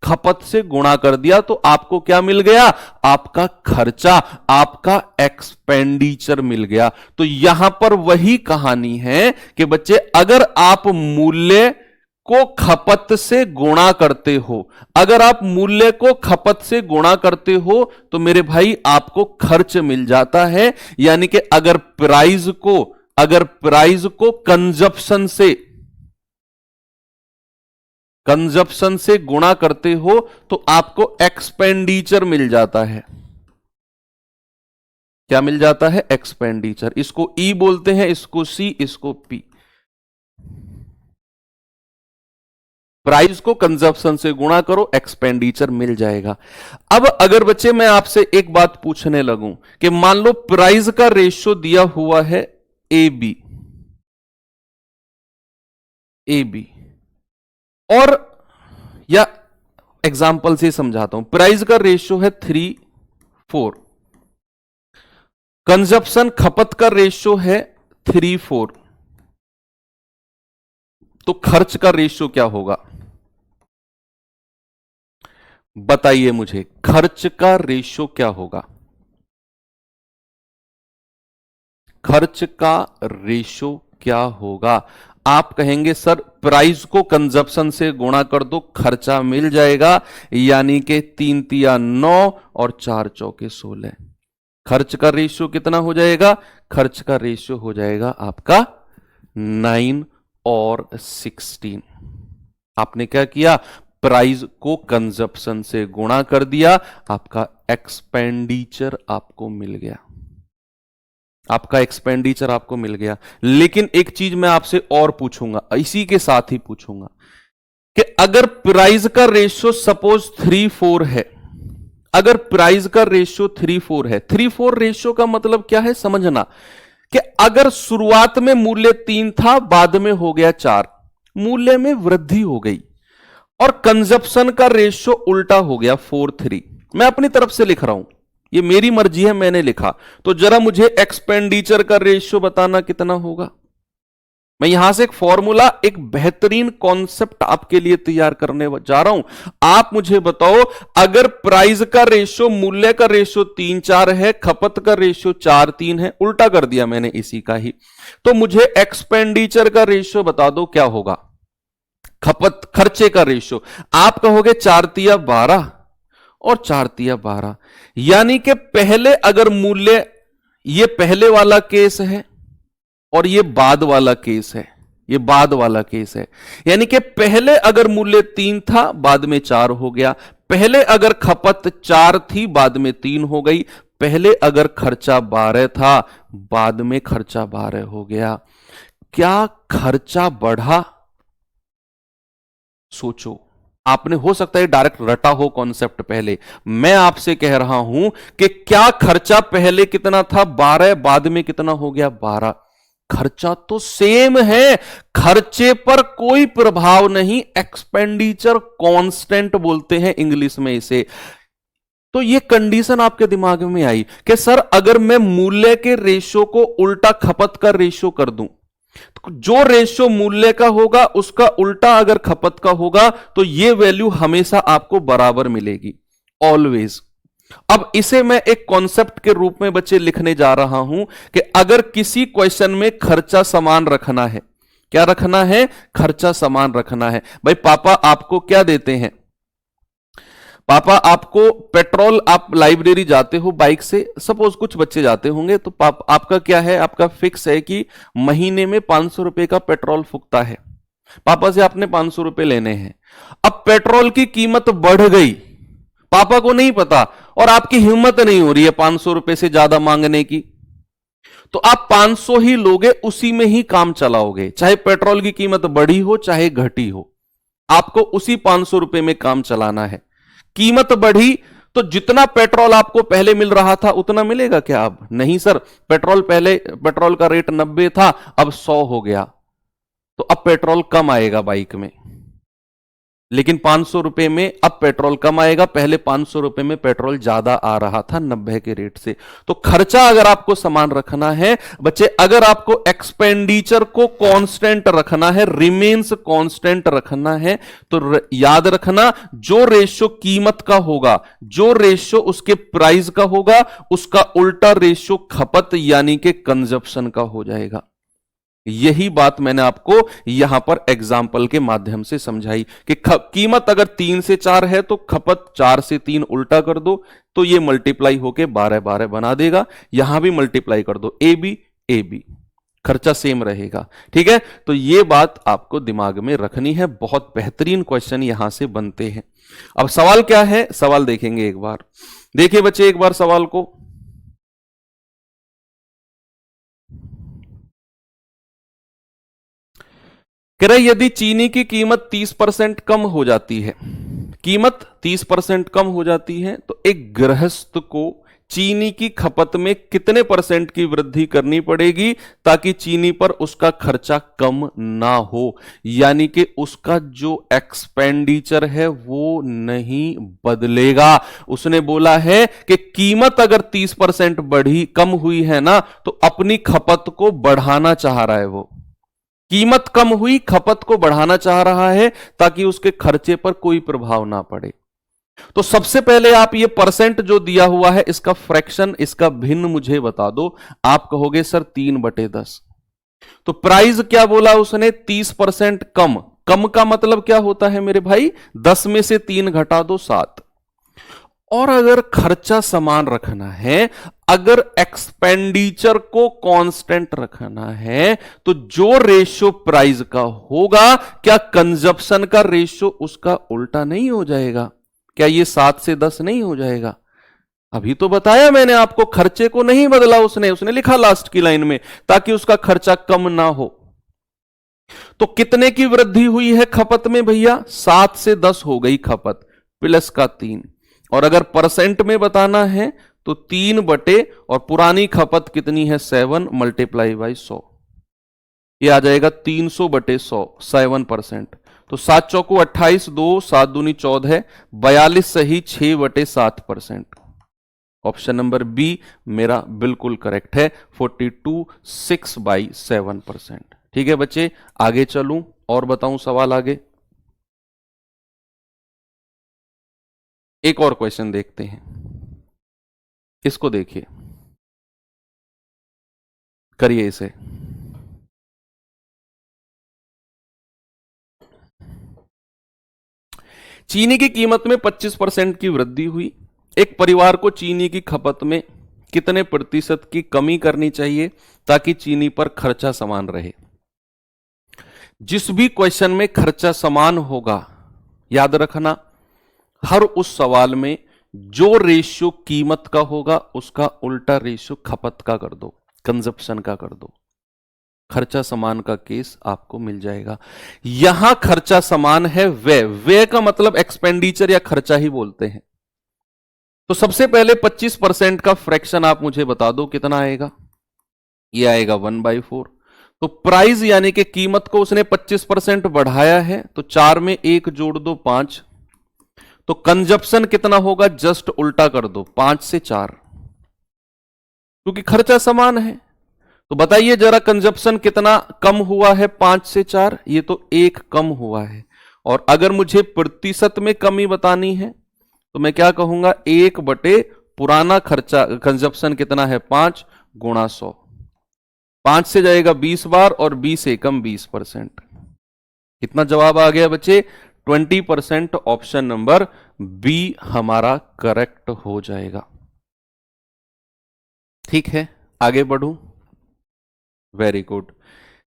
खपत से गुणा कर दिया। तो आपको क्या मिल गया? आपका खर्चा, आपका एक्सपेंडिचर मिल गया। तो यहां पर वही कहानी है कि बच्चे अगर आप मूल्य को खपत से गुणा करते हो, अगर आप मूल्य को खपत से गुणा करते हो, तो मेरे भाई आपको खर्च मिल जाता है। यानी कि अगर प्राइस को कंजप्शन से गुणा करते हो, तो आपको एक्सपेंडिचर मिल जाता है। क्या मिल जाता है? एक्सपेंडिचर। इसको ई बोलते हैं, इसको सी, इसको पी। प्राइस को कंजप्शन से गुणा करो, एक्सपेंडिचर मिल जाएगा। अब अगर बच्चे मैं आपसे एक बात पूछने लगूं कि मान लो प्राइस का रेशियो दिया हुआ है ए बी, और या एग्जाम्पल से समझाता हूं। प्राइस का रेशियो है 3:4, कंजप्शन खपत का रेशियो है 3:4, तो खर्च का रेशियो क्या होगा? बताइए मुझे, खर्च का रेशियो क्या होगा? खर्च का रेशियो क्या होगा? आप कहेंगे सर प्राइस को कंजप्शन से गुणा कर दो, खर्चा मिल जाएगा। यानी कि 3 तिया 9 और 4 चौके 16। खर्च का रेशियो कितना हो जाएगा? खर्च का रेशियो हो जाएगा आपका 9 और 16। आपने क्या किया? प्राइस को कंजप्शन से गुणा कर दिया, आपका एक्सपेंडिचर आपको मिल गया, आपका एक्सपेंडिचर आपको मिल गया। लेकिन एक चीज मैं आपसे और पूछूंगा, इसी के साथ ही पूछूंगा कि अगर प्राइस का रेशियो सपोज 3:4 है, अगर प्राइस का रेशियो 3:4 है, 3:4 रेशियो का मतलब क्या है समझना, कि अगर शुरुआत में मूल्य 3 था, बाद में हो गया 4, मूल्य में वृद्धि हो गई, और कंजप्शन का रेशियो उल्टा हो गया 4:3। मैं अपनी तरफ से लिख रहा हूं, ये मेरी मर्जी है, मैंने लिखा, तो जरा मुझे एक्सपेंडिचर का रेशियो बताना कितना होगा। मैं यहां से एक फॉर्मूला, एक बेहतरीन कॉन्सेप्ट आपके लिए तैयार करने जा रहा हूं। आप मुझे बताओ, अगर प्राइस का रेशियो, मूल्य का रेशियो 3:4 है, खपत का रेशियो 4:3 है, उल्टा कर दिया मैंने इसी का ही, तो मुझे एक्सपेंडिचर का रेशियो बता दो क्या होगा, खपत खर्चे का रेशियो। आप कहोगे 4×3 12 और 4×3 12, यानी कि पहले अगर मूल्य, ये पहले वाला केस है और ये बाद वाला केस है, ये बाद वाला केस है, यानी कि पहले अगर मूल्य 3 था, बाद में 4 हो गया, पहले अगर खपत 4 थी, बाद में 3 हो गई, पहले अगर खर्चा 12 था, बाद में खर्चा 12 हो गया। क्या खर्चा बढ़ा? सोचो, आपने हो सकता है डायरेक्ट रटा हो कॉन्सेप्ट पहले, मैं आपसे कह रहा हूं कि क्या खर्चा पहले कितना था 12, बाद में कितना हो गया 12। खर्चा तो सेम है, खर्चे पर कोई प्रभाव नहीं, एक्सपेंडिचर कांस्टेंट बोलते हैं इंग्लिश में इसे। तो ये कंडीशन आपके दिमाग में आई कि सर अगर मैं मूल्य के रेशियो को उल्टा खपत का रेशियो कर दूं, तो जो रेशियो मूल्य का होगा उसका उल्टा अगर खपत का होगा, तो ये वैल्यू हमेशा आपको बराबर मिलेगी, ऑलवेज। अब इसे मैं एक कॉन्सेप्ट के रूप में बच्चे लिखने जा रहा हूं कि अगर किसी क्वेश्चन में खर्चा समान रखना है, क्या रखना है, खर्चा समान रखना है। भाई पापा आपको क्या देते हैं, पापा आपको पेट्रोल, आप लाइब्रेरी जाते हो बाइक से, सपोज कुछ बच्चे जाते होंगे, तो आपका क्या है, आपका फिक्स है कि महीने में 500 रुपए का पेट्रोल फूकता है, पापा से आपने 500 रुपए लेने हैं। अब पेट्रोल की कीमत बढ़ गई, पापा को नहीं पता और आपकी हिम्मत नहीं हो रही है 500 रुपए से ज्यादा मांगने की, तो आप 500 ही लोगे, उसी में ही काम चलाओगे, चाहे पेट्रोल की कीमत बढ़ी हो चाहे घटी हो, आपको उसी 500 रुपए में काम चलाना है। कीमत बढ़ी तो जितना पेट्रोल आपको पहले मिल रहा था उतना मिलेगा क्या अब? नहीं सर, पेट्रोल का रेट 90 था, अब 100 हो गया, तो अब पेट्रोल कम आएगा बाइक में, लेकिन 500 रुपए में अब पेट्रोल कम आएगा, पहले 500 रुपए में पेट्रोल ज्यादा आ रहा था 90 के रेट से। तो खर्चा अगर आपको समान रखना है बच्चे, अगर आपको एक्सपेंडिचर को कांस्टेंट रखना है, रिमेन्स कांस्टेंट रखना है, तो याद रखना जो रेशियो कीमत का होगा, जो रेशियो उसके प्राइस का होगा, उसका उल्टा रेशियो खपत यानी कि कंजप्शन का हो जाएगा। यही बात मैंने आपको यहां पर एग्जाम्पल के माध्यम से समझाई कि कीमत अगर 3 से 4 है तो खपत 4 से 3 उल्टा कर दो, तो ये मल्टीप्लाई होके 12 बना देगा। यहां भी मल्टीप्लाई कर दो, ए बी, खर्चा सेम रहेगा। ठीक है, तो ये बात आपको दिमाग में रखनी है। बहुत बेहतरीन क्वेश्चन यहां से बनते हैं। अब सवाल क्या है, सवाल देखेंगे एक बार, देखिए बच्चे एक बार सवाल को। कह रहे यदि चीनी की कीमत 30% कम हो जाती है, कीमत 30% कम हो जाती है, तो एक गृहस्थ को चीनी की खपत में कितने % की वृद्धि करनी पड़ेगी ताकि चीनी पर उसका खर्चा कम ना हो, यानी कि उसका जो एक्सपेंडिचर है वो नहीं बदलेगा। उसने बोला है कि कीमत अगर 30% बढ़ी, कम हुई है ना, तो अपनी खपत को बढ़ाना चाह रहा है, वो कीमत कम हुई, खपत को बढ़ाना चाह रहा है ताकि उसके खर्चे पर कोई प्रभाव ना पड़े। तो सबसे पहले आप ये % जो दिया हुआ है इसका फ्रैक्शन, इसका भिन्न मुझे बता दो। आप कहोगे सर 3/10। तो प्राइस क्या बोला उसने, 30% कम। कम का मतलब क्या होता है मेरे भाई, 10 में से 3 घटा दो 7, और अगर खर्चा समान रखना है, अगर एक्सपेंडिचर को कांस्टेंट रखना है, तो जो रेशियो प्राइस का होगा, क्या कंजप्शन का रेशियो उसका उल्टा नहीं हो जाएगा? क्या ये 7 से 10 नहीं हो जाएगा? अभी तो बताया मैंने आपको, खर्चे को नहीं बदला उसने लिखा लास्ट की लाइन में ताकि उसका खर्चा कम ना हो। तो कितने की वृद्धि हुई है खपत में भैया? 7 से 10 हो गई खपत, प्लस का 3। और अगर परसेंट में बताना है तो 3 बटे, और पुरानी खपत कितनी है? 7 मल्टीप्लाई बाई 100, ये आ जाएगा 300 बटे 100, 7%। तो 7 चौको 28, 2 7 दूनी 14, 42 सही, 6 बटे 7%। ऑप्शन नंबर बी मेरा बिल्कुल करेक्ट है, 42 6 बाई 7%। ठीक है बच्चे, आगे चलूं और बताऊं सवाल आगे। एक और क्वेश्चन देखते हैं, इसको देखिए, करिए इसे। चीनी की कीमत में 25% की वृद्धि हुई। एक परिवार को चीनी की खपत में कितने प्रतिशत की कमी करनी चाहिए ताकि चीनी पर खर्चा समान रहे? जिस भी क्वेश्चन में खर्चा समान होगा, याद रखना, हर उस सवाल में जो रेशियो कीमत का होगा उसका उल्टा रेशियो खपत का कर दो, कंजप्शन का कर दो। खर्चा समान का केस आपको मिल जाएगा। यहां खर्चा समान है, व्यय का मतलब एक्सपेंडिचर या खर्चा ही बोलते हैं। तो सबसे पहले 25% का फ्रैक्शन आप मुझे बता दो कितना आएगा? ये आएगा 1/4। तो प्राइस यानी कि कीमत को उसने 25% बढ़ाया है, तो 4 में 1 जोड़ दो 5। तो कंजप्शन कितना होगा? जस्ट उल्टा कर दो, 5 से 4, क्योंकि खर्चा समान है। तो बताइए जरा कंजप्शन कितना कम हुआ है? 5 से 4, ये तो 1 कम हुआ है। और अगर मुझे प्रतिशत में कमी बतानी है तो मैं क्या कहूंगा? 1 बटे पुराना खर्चा, कंजप्शन कितना है? 5 गुणा 100। 5 से जाएगा 20 बार और 20 एकम 20%। कितना जवाब आ गया बच्चे? 20%। ऑप्शन नंबर बी हमारा करेक्ट हो जाएगा। ठीक है, आगे बढ़ूं। Very good.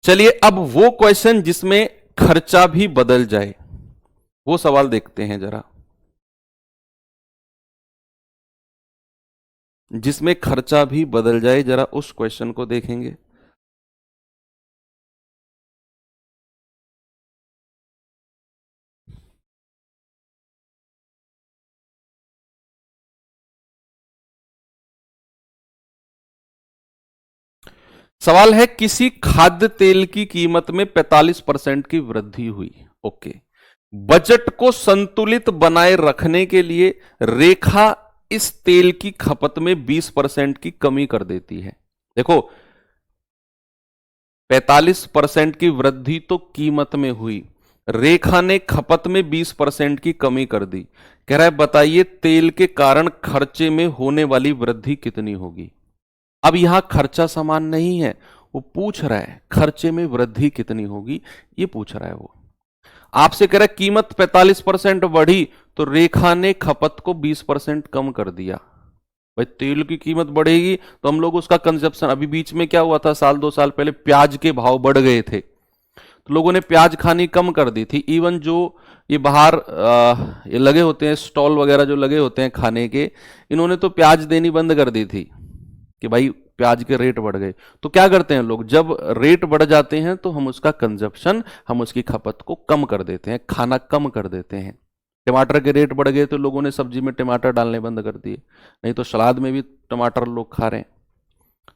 चलिए अब वो क्वेश्चन जिसमें खर्चा भी बदल जाए, वो सवाल देखते हैं जरा। जिसमें खर्चा भी बदल जाए, जरा उस क्वेश्चन को देखेंगे। सवाल है, किसी खाद्य तेल की कीमत में 45% की वृद्धि हुई। ओके, बजट को संतुलित बनाए रखने के लिए रेखा इस तेल की खपत में 20% की कमी कर देती है। देखो, 45% की वृद्धि तो कीमत में हुई, रेखा ने खपत में 20% की कमी कर दी। कह रहा है बताइए तेल के कारण खर्चे में होने वाली वृद्धि कितनी होगी। अब यहां खर्चा समान नहीं है, वो पूछ रहा है खर्चे में वृद्धि कितनी होगी, ये पूछ रहा है। वो आपसे कह रहा है कीमत 45% बढ़ी तो रेखा ने खपत को 20% कम कर दिया। भाई तेल की कीमत बढ़ेगी तो हम लोग उसका कंजप्शन, अभी बीच में क्या हुआ था, साल 2 साल पहले प्याज के भाव बढ़ गए थे तो लोगों ने प्याज खानी कम कर दी थी। इवन जो ये बाहर ये लगे होते हैं स्टॉल वगैरह जो लगे होते हैं खाने के, इन्होंने तो प्याज देनी बंद कर दी थी कि भाई प्याज के रेट बढ़ गए। तो क्या करते हैं लोग, जब रेट बढ़ जाते हैं तो हम उसका कंजप्शन, हम उसकी खपत को कम कर देते हैं, खाना कम कर देते हैं। टमाटर के रेट बढ़ गए तो लोगों ने सब्जी में टमाटर डालने बंद कर दिए, नहीं तो सलाद में भी टमाटर लोग खा रहे हैं।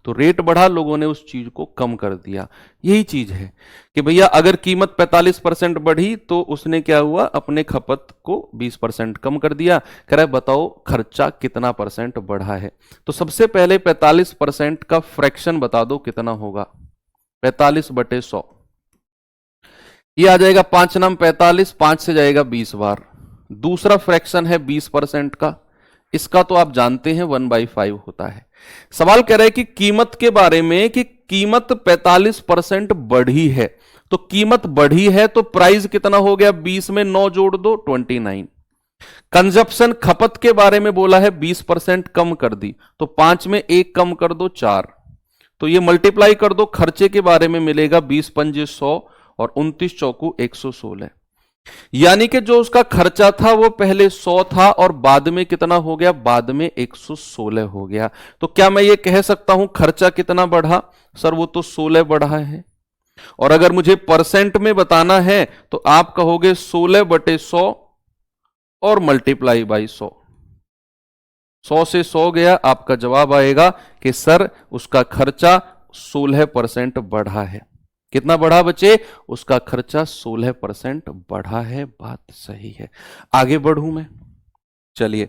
तो रेट बढ़ा, लोगों ने उस चीज को कम कर दिया। यही चीज है कि भैया अगर कीमत 45% बढ़ी तो उसने क्या हुआ, अपने खपत को 20% कम कर दिया। कह रहा है बताओ खर्चा कितना परसेंट बढ़ा है। तो सबसे पहले 45% का फ्रैक्शन बता दो कितना होगा। 45 बटे 100, ये आ जाएगा 5 नाम 45, 5 से जाएगा 20 बार। दूसरा फ्रैक्शन है 20% का, इसका तो आप जानते हैं 1/5 होता है। सवाल कह रहा है कि कीमत के बारे में, कि कीमत 45% बढ़ी है, तो कीमत बढ़ी है तो प्राइस कितना हो गया, 20 में 9 जोड़ दो 29। कंजप्शन खपत के बारे में बोला है 20% कम कर दी, तो 5 में 1 कम कर दो 4, तो ये मल्टीप्लाई कर दो, खर्चे के बारे में मिलेगा 20 पंजे 100 और 29 चौकू 116। यानी कि जो उसका खर्चा था वो पहले 100 था और बाद में कितना हो गया, बाद में 116 हो गया। तो क्या मैं ये कह सकता हूं खर्चा कितना बढ़ा? सर वो तो 16 बढ़ा है। और अगर मुझे परसेंट में बताना है तो आप कहोगे 16/100 और मल्टीप्लाई बाई 100। 100 से 100 गया, आपका जवाब आएगा कि सर उसका खर्चा 16% बढ़ा है। कितना बढ़ा बच्चे? उसका खर्चा 16% बढ़ा है। बात सही है। आगे बढ़ूं मैं? चलिए,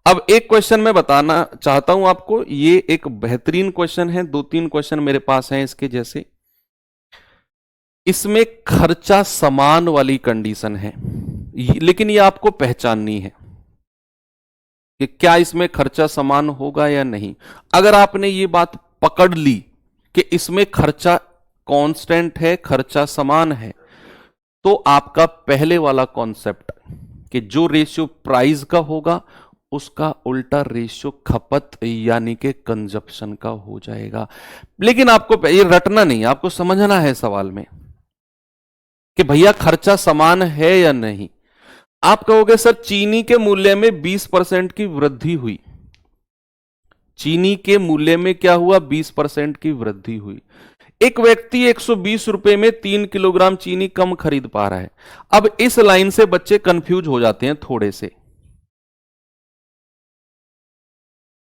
अब एक क्वेश्चन मैं बताना चाहता हूं आपको। ये एक बेहतरीन क्वेश्चन है, 2-3 क्वेश्चन मेरे पास हैं इसके जैसे। इसमें खर्चा समान वाली कंडीशन है, लेकिन ये आपको पहचाननी है कि क्या इसमें खर्चा समान होगा या नहीं। अगर आपने ये बात पकड़ ली कि इसमें खर्चा कांस्टेंट है, खर्चा समान है, तो आपका पहले वाला कॉन्सेप्ट कि जो रेशियो प्राइस का होगा उसका उल्टा रेशियो खपत यानी कि कंजप्शन का हो जाएगा। लेकिन आपको ये रटना नहीं, आपको समझना है सवाल में कि भैया खर्चा समान है या नहीं। आप कहोगे सर चीनी के मूल्य में 20% की वृद्धि हुई। चीनी के मूल्य में क्या हुआ? 20% की वृद्धि हुई। एक व्यक्ति 120 रुपए में 3 किलोग्राम चीनी कम खरीद पा रहा है। अब इस लाइन से बच्चे कंफ्यूज हो जाते हैं थोड़े से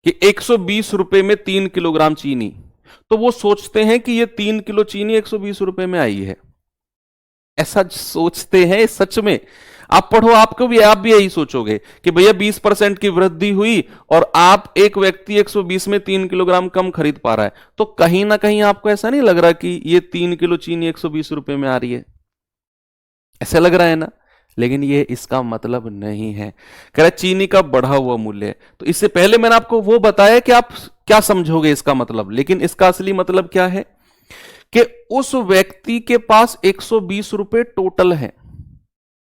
कि 120 रुपए में 3 किलोग्राम चीनी, तो वो सोचते हैं कि ये 3 किलो चीनी 120 रुपए में आई है। ऐसा सोचते हैं सच में? आप पढ़ो, आप भी यही सोचोगे कि भैया 20% की वृद्धि हुई और आप एक व्यक्ति 120 में 3 किलोग्राम कम खरीद पा रहा है, तो कहीं ना कहीं आपको ऐसा नहीं लग रहा कि ये 3 किलो चीनी 120 रुपए में आ रही है? ऐसा लग रहा है ना? लेकिन ये इसका मतलब नहीं है। कह रहा चीनी का बढ़ा हुआ मूल्य है। तो इससे पहले मैंने आपको वो बताया कि आप क्या समझोगे इसका मतलब, लेकिन इसका असली मतलब क्या है कि उस व्यक्ति के पास 120 रुपए टोटल है,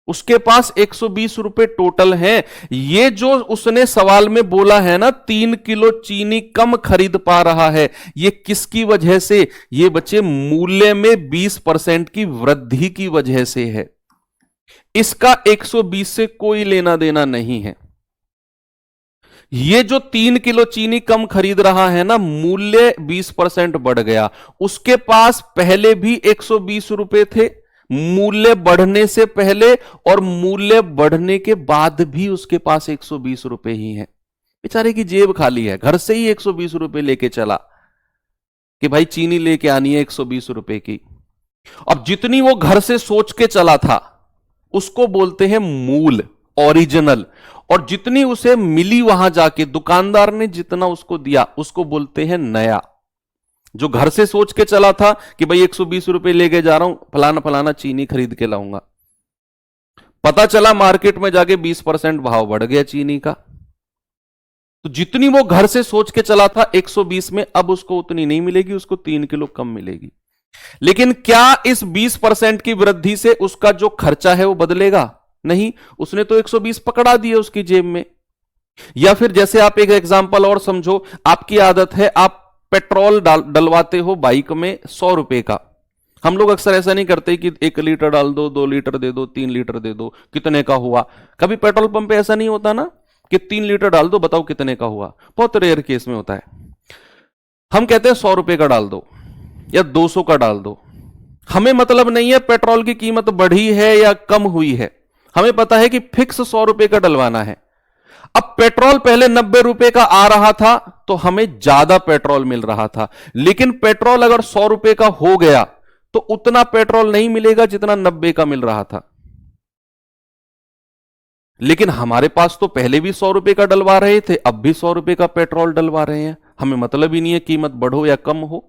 उसके पास 120 रुपए टोटल है। ये जो उसने सवाल में बोला है ना 3 किलो चीनी कम खरीद पा रहा है, ये किसकी वजह से? ये बच्चे मूल्य में 20% की वृद्धि की वजह से है। इसका 120 से कोई लेना देना नहीं है। ये जो 3 किलो चीनी कम खरीद रहा है ना, मूल्य 20% बढ़ गया। उसके पास पहले भी 120 रुपए थे, मूल्य बढ़ने से पहले, और मूल्य बढ़ने के बाद भी उसके पास 120 रुपए ही है। बेचारे की जेब खाली है, घर से ही 120 रुपए लेके चला कि भाई चीनी लेके आनी है 120 रुपए की। अब जितनी वो घर से सोच के चला था उसको बोलते हैं मूल, ओरिजिनल, और जितनी उसे मिली वहां जाके दुकानदार ने जितना उसको दिया उसको बोलते हैं नया। जो घर से सोच के चला था कि भाई 120 रुपए लेके जा रहा हूं, फलाना फलाना चीनी खरीद के लाऊंगा, पता चला मार्केट में जाके 20% भाव बढ़ गया चीनी का, तो जितनी वो घर से सोच के चला था 120 में, अब उसको उतनी नहीं मिलेगी, उसको 3 किलो कम मिलेगी। लेकिन क्या इस 20% की वृद्धि से उसका जो खर्चा है वो बदलेगा? नहीं, उसने तो 120 पकड़ा दिए उसकी जेब में। या फिर जैसे आप एक एग्जांपल और समझो, आपकी आदत है आप पेट्रोल डलवाते हो बाइक में 100 रुपए का। हम लोग अक्सर ऐसा नहीं करते कि 1 लीटर डाल दो, 2 लीटर दे दो, 3 लीटर दे दो, कितने का हुआ? कभी पेट्रोल पंप पे ऐसा नहीं होता ना कि 3 लीटर डाल दो, बताओ कितने का हुआ? बहुत रेयर केस में होता है। हम कहते हैं 100 रुपए का डाल दो या 200 का डाल दो। हमें मतलब नहीं है पेट्रोल की कीमत बढ़ी है या कम हुई है, हमें पता है कि फिक्स 100 रुपए का डलवाना है। अब पेट्रोल पहले 90 रुपए का आ रहा था तो हमें ज्यादा पेट्रोल मिल रहा था, लेकिन पेट्रोल अगर 100 रुपए का हो गया तो उतना पेट्रोल नहीं मिलेगा जितना 90 का मिल रहा था। लेकिन हमारे पास तो पहले भी 100 रुपए का डलवा रहे थे, अब भी 100 रुपए का पेट्रोल डलवा रहे हैं, हमें मतलब ही नहीं है कीमत बढ़ो या कम हो।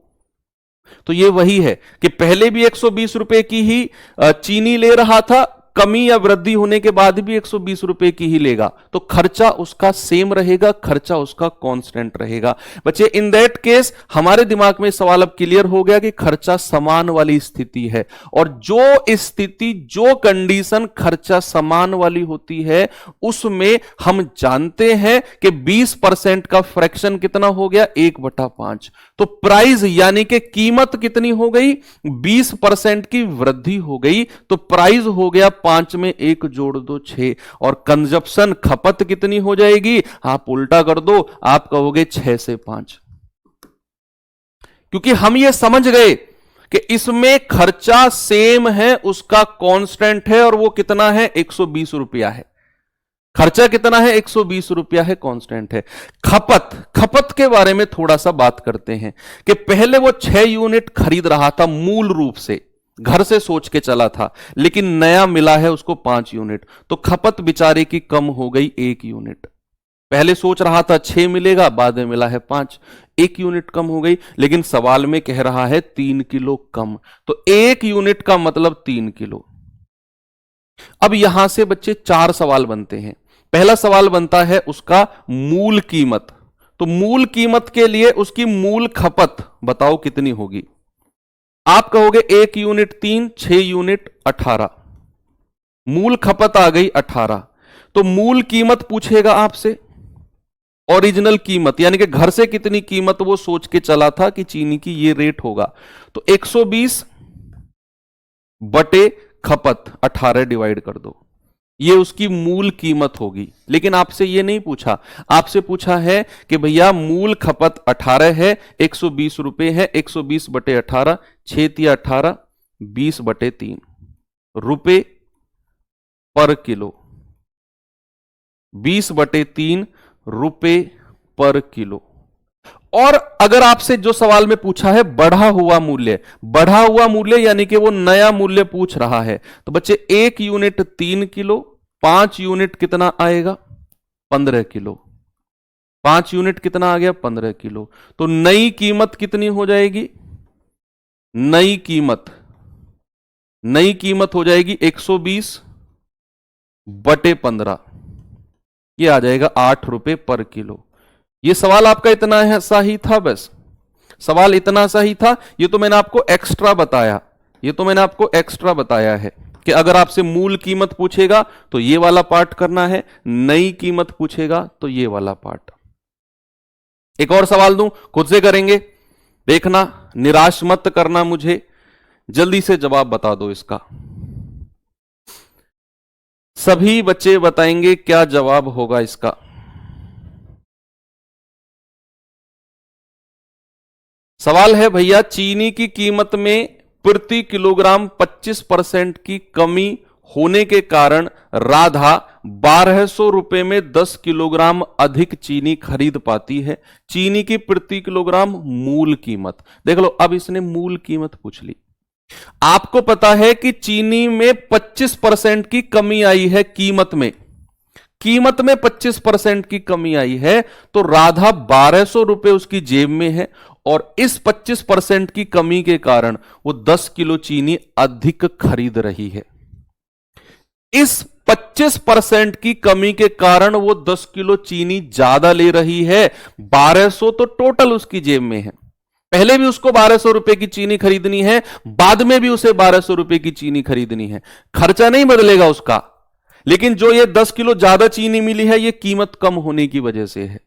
तो ये वही है कि पहले भी 120 रुपए की ही चीनी ले रहा था, कमी या वृद्धि होने के बाद भी 120 रुपए की ही लेगा, तो खर्चा उसका सेम रहेगा, खर्चा उसका कांस्टेंट रहेगा। बच्चे इन दैट केस हमारे दिमाग में सवाल अब क्लियर हो गया कि खर्चा समान वाली स्थिति है, और जो स्थिति, जो कंडीशन खर्चा समान वाली होती है उसमें हम जानते हैं कि 20% का फ्रैक्शन कितना हो गया, 1/5। तो प्राइस यानी कि कीमत कितनी हो गई, 20% की वृद्धि हो गई, तो प्राइस हो गया 5 में 1 जोड़ दो 6, और कंजप्शन खपत कितनी हो जाएगी, आप उल्टा कर दो, आप कहोगे 6 से 5। क्योंकि हम ये समझ गए कि इसमें खर्चा सेम है, उसका कांस्टेंट है, और वो कितना है, 120 रुपया है। खर्चा कितना है, 120 रुपया है, कांस्टेंट है। खपत के बारे में थोड़ा सा बात करते हैं कि पहले वो 6 यूनिट खरीद रहा था, मूल रूप से घर से सोच के चला था, लेकिन नया मिला है उसको 5 यूनिट, तो खपत बेचारे की कम हो गई 1 यूनिट। पहले सोच रहा था 6 मिलेगा, बाद में मिला है 5, 1 यूनिट कम हो गई, लेकिन सवाल में कह रहा है 3 किलो कम, तो 1 यूनिट का मतलब 3 किलो। अब यहां से बच्चे 4 सवाल बनते हैं। पहला सवाल बनता है उसका मूल कीमत, तो मूल कीमत के लिए उसकी मूल खपत बताओ कितनी होगी। आप कहोगे 1 यूनिट 3, 6 यूनिट 18, मूल खपत आ गई 18। तो मूल कीमत पूछेगा आपसे, ओरिजिनल कीमत यानी कि घर से कितनी कीमत वो सोच के चला था कि चीनी की ये रेट होगा, तो 120 बटे खपत 18 डिवाइड कर दो, ये उसकी मूल कीमत होगी। लेकिन आपसे ये नहीं पूछा, आपसे पूछा है कि भैया मूल खपत 18 है, 120 रुपए है, 120 बटे 18, 6 तिया 18, 20 बटे 3 रुपए पर किलो, 20 बटे 3 रुपए पर किलो। और अगर आपसे जो सवाल में पूछा है बढ़ा हुआ मूल्य यानी कि वो नया मूल्य पूछ रहा है, तो बच्चे 1 यूनिट 3 किलो, 5 यूनिट कितना आएगा, 15 किलो। 5 यूनिट कितना आ गया, 15 किलो। तो नई कीमत कितनी हो जाएगी, नई कीमत हो जाएगी 120 बटे 15, ये आ जाएगा 8 रुपए पर किलो। ये सवाल आपका इतना सा ही था, बस सवाल इतना सा ही था। ये तो मैंने आपको एक्स्ट्रा बताया है कि अगर आपसे मूल कीमत पूछेगा तो ये वाला पार्ट करना है, नई कीमत पूछेगा तो ये वाला पार्ट। एक और सवाल दूं, खुद से करेंगे, देखना, निराश मत करना मुझे, जल्दी से जवाब बता दो इसका। सभी बच्चे बताएंगे क्या जवाब होगा इसका। सवाल है भैया, चीनी की कीमत में प्रति किलोग्राम 25% की कमी होने के कारण राधा 1200 रुपए में 10 किलोग्राम अधिक चीनी खरीद पाती है। चीनी की प्रति किलोग्राम मूल कीमत, देख लो, अब इसने मूल कीमत पूछ ली। आपको पता है कि चीनी में 25% की कमी आई है, कीमत में 25% की कमी आई है, तो राधा 1200 रुपए उसकी जेब में है, और इस 25% की कमी के कारण वो 10 किलो चीनी अधिक खरीद रही है। इस 25% की कमी के कारण वो 10 किलो चीनी ज्यादा ले रही है। 1200 तो टोटल उसकी जेब में है, पहले भी उसको 1200 रुपए की चीनी खरीदनी है, बाद में भी उसे 1200 रुपए की चीनी खरीदनी है। खर्चा नहीं बदलेगा उसका, लेकिन जो ये 10 किलो ज्यादा चीनी मिली है, ये कीमत कम होने की वजह से है।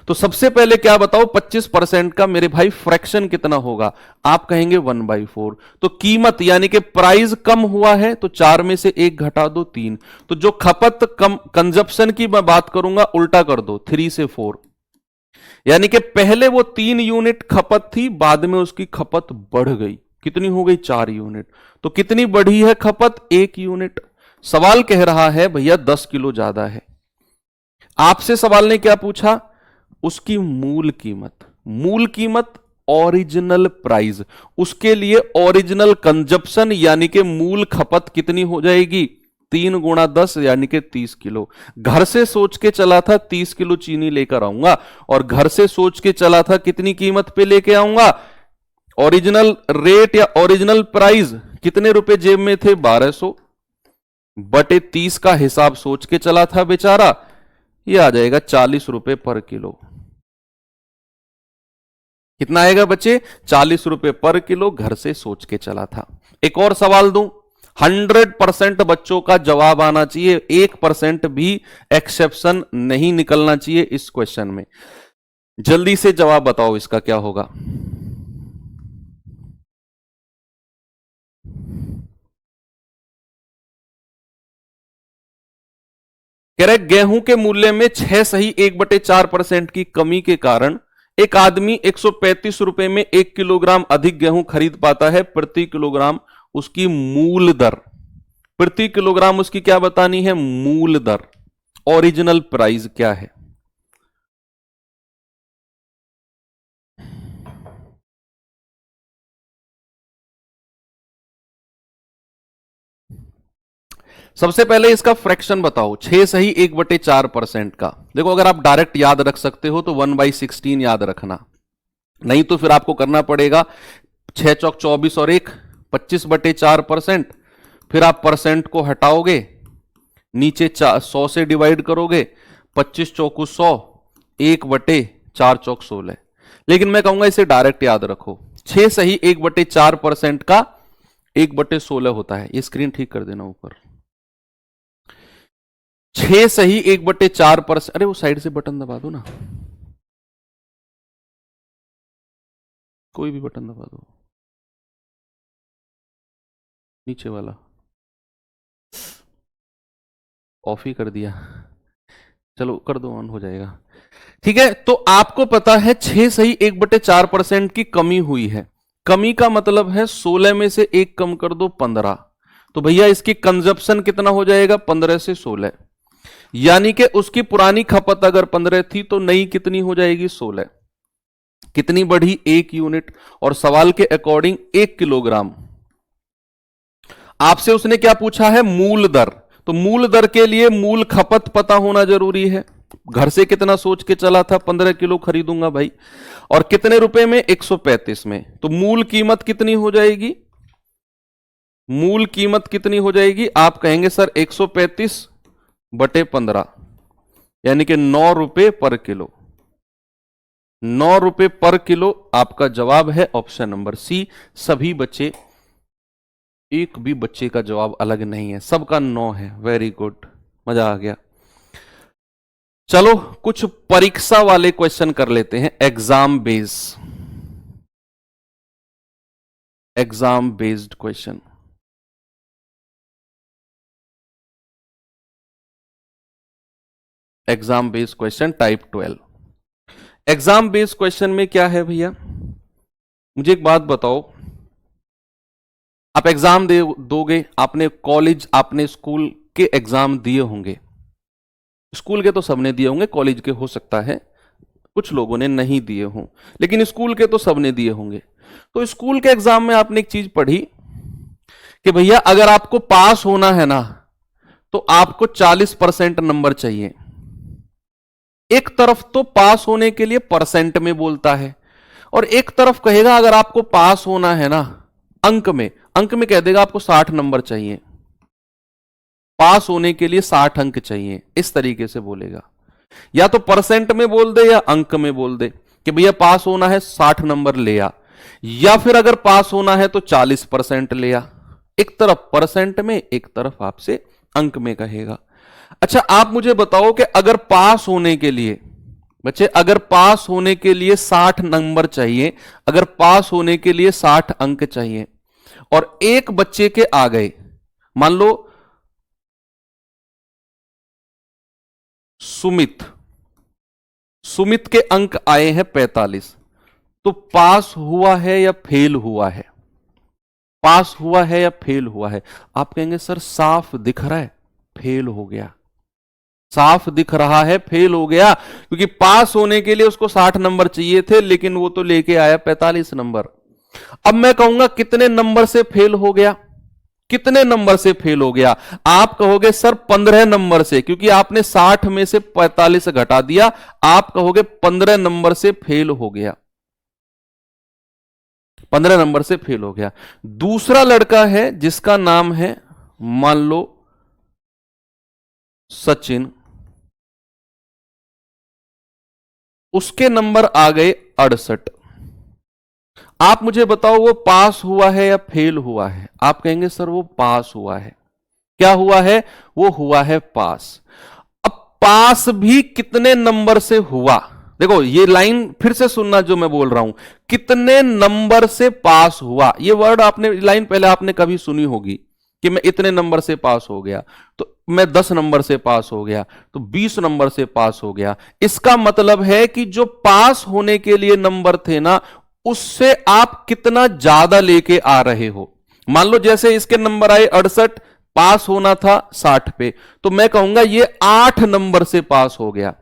तो सबसे पहले क्या बताओ, 25% का मेरे भाई फ्रैक्शन कितना होगा, आप कहेंगे 1/4। तो कीमत यानी कि प्राइस कम हुआ है, तो 4 में से 1 घटा दो 3। तो जो खपत कम, कंजप्शन की मैं बात करूंगा, उल्टा कर दो, 3 से 4, यानी कि पहले वो 3 यूनिट खपत थी, बाद में उसकी खपत बढ़ गई, कितनी हो गई, 4 यूनिट। तो कितनी बढ़ी है खपत, 1 यूनिट। सवाल कह रहा है भैया 10 किलो ज्यादा है। आपसे सवाल ने क्या पूछा, उसकी मूल कीमत ओरिजिनल प्राइस, उसके लिए ओरिजिनल कंजप्शन यानी कि मूल खपत कितनी हो जाएगी, 3 गुणा 10 यानी कि 30 किलो। घर से सोच के चला था 30 किलो चीनी लेकर आऊंगा, और घर से सोच के चला था कितनी कीमत पे लेके आऊंगा, ओरिजिनल रेट या ओरिजिनल प्राइस कितने रुपए जेब में थे, 1200। बटे 30 का हिसाब सोच के चला था बेचारा, ये आ जाएगा 40 रुपए पर किलो। कितना आएगा बच्चे? 40 रुपए पर किलो घर से सोच के चला था। एक और सवाल दूं, 100% बच्चों का जवाब आना चाहिए, 1% भी एक्सेप्शन नहीं निकलना चाहिए इस क्वेश्चन में। जल्दी से जवाब बताओ इसका क्या होगा। कह रहे गेहूं के मूल्य में 6 सही 1/4% की कमी के कारण एक आदमी 135 रुपए में 1 किलोग्राम अधिक गेहूं खरीद पाता है। प्रति किलोग्राम उसकी मूल दर, प्रति किलोग्राम उसकी क्या बतानी है? मूल दर, ओरिजिनल प्राइस क्या है? सबसे पहले इसका फ्रैक्शन बताओ, 6 सही 1/4% का। देखो अगर आप डायरेक्ट याद रख सकते हो तो 1/16 याद रखना, नहीं तो फिर आपको करना पड़ेगा 6 चौक 24 और 1 25/4%। फिर आप परसेंट को हटाओगे, नीचे 100 से डिवाइड करोगे, 25 चौकू 100, 1/4 चौक 16। लेकिन मैं कहूंगा इसे डायरेक्ट याद रखो, 6 सही 1/4% का 1/16 होता है। ये स्क्रीन ठीक कर देना ऊपर। 6 सही 1/4%, अरे वो साइड से बटन दबा दो ना, कोई भी बटन दबा दो, नीचे वाला ऑफ ही कर दिया, चलो कर दो, ऑन हो जाएगा। ठीक है, तो आपको पता है 6 सही 1/4% की कमी हुई है। कमी का मतलब है 16 में से 1 कम कर दो 15, तो भैया इसकी कंजप्शन कितना हो जाएगा? 15 से 16, यानी कि उसकी पुरानी खपत अगर 15 थी तो नई कितनी हो जाएगी? 16। कितनी बढ़ी? 1 यूनिट। और सवाल के अकॉर्डिंग 1 किलोग्राम। आपसे उसने क्या पूछा है? मूल दर। तो मूल दर के लिए मूल खपत पता होना जरूरी है। घर से कितना सोच के चला था? 15 किलो खरीदूंगा भाई, और कितने रुपए में? 135 में। तो मूल कीमत कितनी हो जाएगी? मूल कीमत कितनी हो जाएगी? आप कहेंगे सर 135/15, यानी कि 9 रुपए पर किलो। 9 रुपए पर किलो आपका जवाब है, ऑप्शन नंबर सी। सभी बच्चे, एक भी बच्चे का जवाब अलग नहीं है, सबका 9 है। वेरी गुड, मजा आ गया। चलो कुछ परीक्षा वाले क्वेश्चन कर लेते हैं, exam based question. Exam based question type 12। Exam based question में क्या है भैया? मुझे एक बात बताओ, आप एग्जाम दोगे, आपने कॉलेज, आपने स्कूल के एग्जाम दिए होंगे। स्कूल के तो सबने दिए होंगे, कॉलेज के हो सकता है कुछ लोगों ने नहीं दिए हों, लेकिन स्कूल के तो सबने दिए होंगे। तो स्कूल के एग्जाम में आपने एक चीज पढ़ी कि भैया अगर आपको पास होना है ना तो आपको 40% नंबर चाहिए। एक तरफ तो पास होने के लिए परसेंट में बोलता है, और एक तरफ कहेगा अगर आपको पास होना है ना अंक में कह देगा आपको 60 नंबर चाहिए, पास होने के लिए 60 अंक चाहिए, इस तरीके से बोलेगा। या तो परसेंट में बोल दे या अंक में बोल दे कि भैया पास होना है 60 नंबर ले आ, या फिर अगर पास होना है तो 40% ले आ। एक तरफ परसेंट में, एक तरफ आपसे अंक में कहेगा। अच्छा आप मुझे बताओ कि अगर पास होने के लिए, बच्चे अगर पास होने के लिए 60 नंबर चाहिए, अगर पास होने के लिए 60 अंक चाहिए, और एक बच्चे के आ गए, मान लो सुमित के अंक आए हैं 45, तो पास हुआ है या फेल हुआ है? पास हुआ है या फेल हुआ है? आप कहेंगे सर साफ दिख रहा है फेल हो गया, साफ दिख रहा है फेल हो गया, क्योंकि पास होने के लिए उसको 60 नंबर चाहिए थे, लेकिन वो तो लेके आया 45 नंबर। अब मैं कहूंगा कितने नंबर से फेल हो गया? कितने नंबर से फेल हो गया? आप कहोगे सर 15 नंबर से, क्योंकि आपने 60 में से 45 घटा दिया, आप कहोगे 15 नंबर से फेल हो गया, 15 नंबर से फेल हो गया। दूसरा लड़का है जिसका नाम है मान लो सचिन, उसके नंबर आ गए 68। आप मुझे बताओ वो पास हुआ है या फेल हुआ है? आप कहेंगे सर वो पास हुआ है। क्या हुआ है? वो हुआ है पास। अब पास भी कितने नंबर से हुआ? देखो ये लाइन फिर से सुनना जो मैं बोल रहा हूं, कितने नंबर से पास हुआ। ये वर्ड आपने, लाइन पहले आपने कभी सुनी होगी कि मैं इतने नंबर से पास हो गया, तो मैं 10 नंबर से पास हो गया, तो 20 नंबर से पास हो गया। इसका मतलब है कि जो पास होने के लिए नंबर थे ना, उससे आप कितना ज्यादा लेके आ रहे हो। मान लो जैसे इसके नंबर आए 68, पास होना था 60 पे, तो मैं कहूंगा ये 8 नंबर से पास हो गया।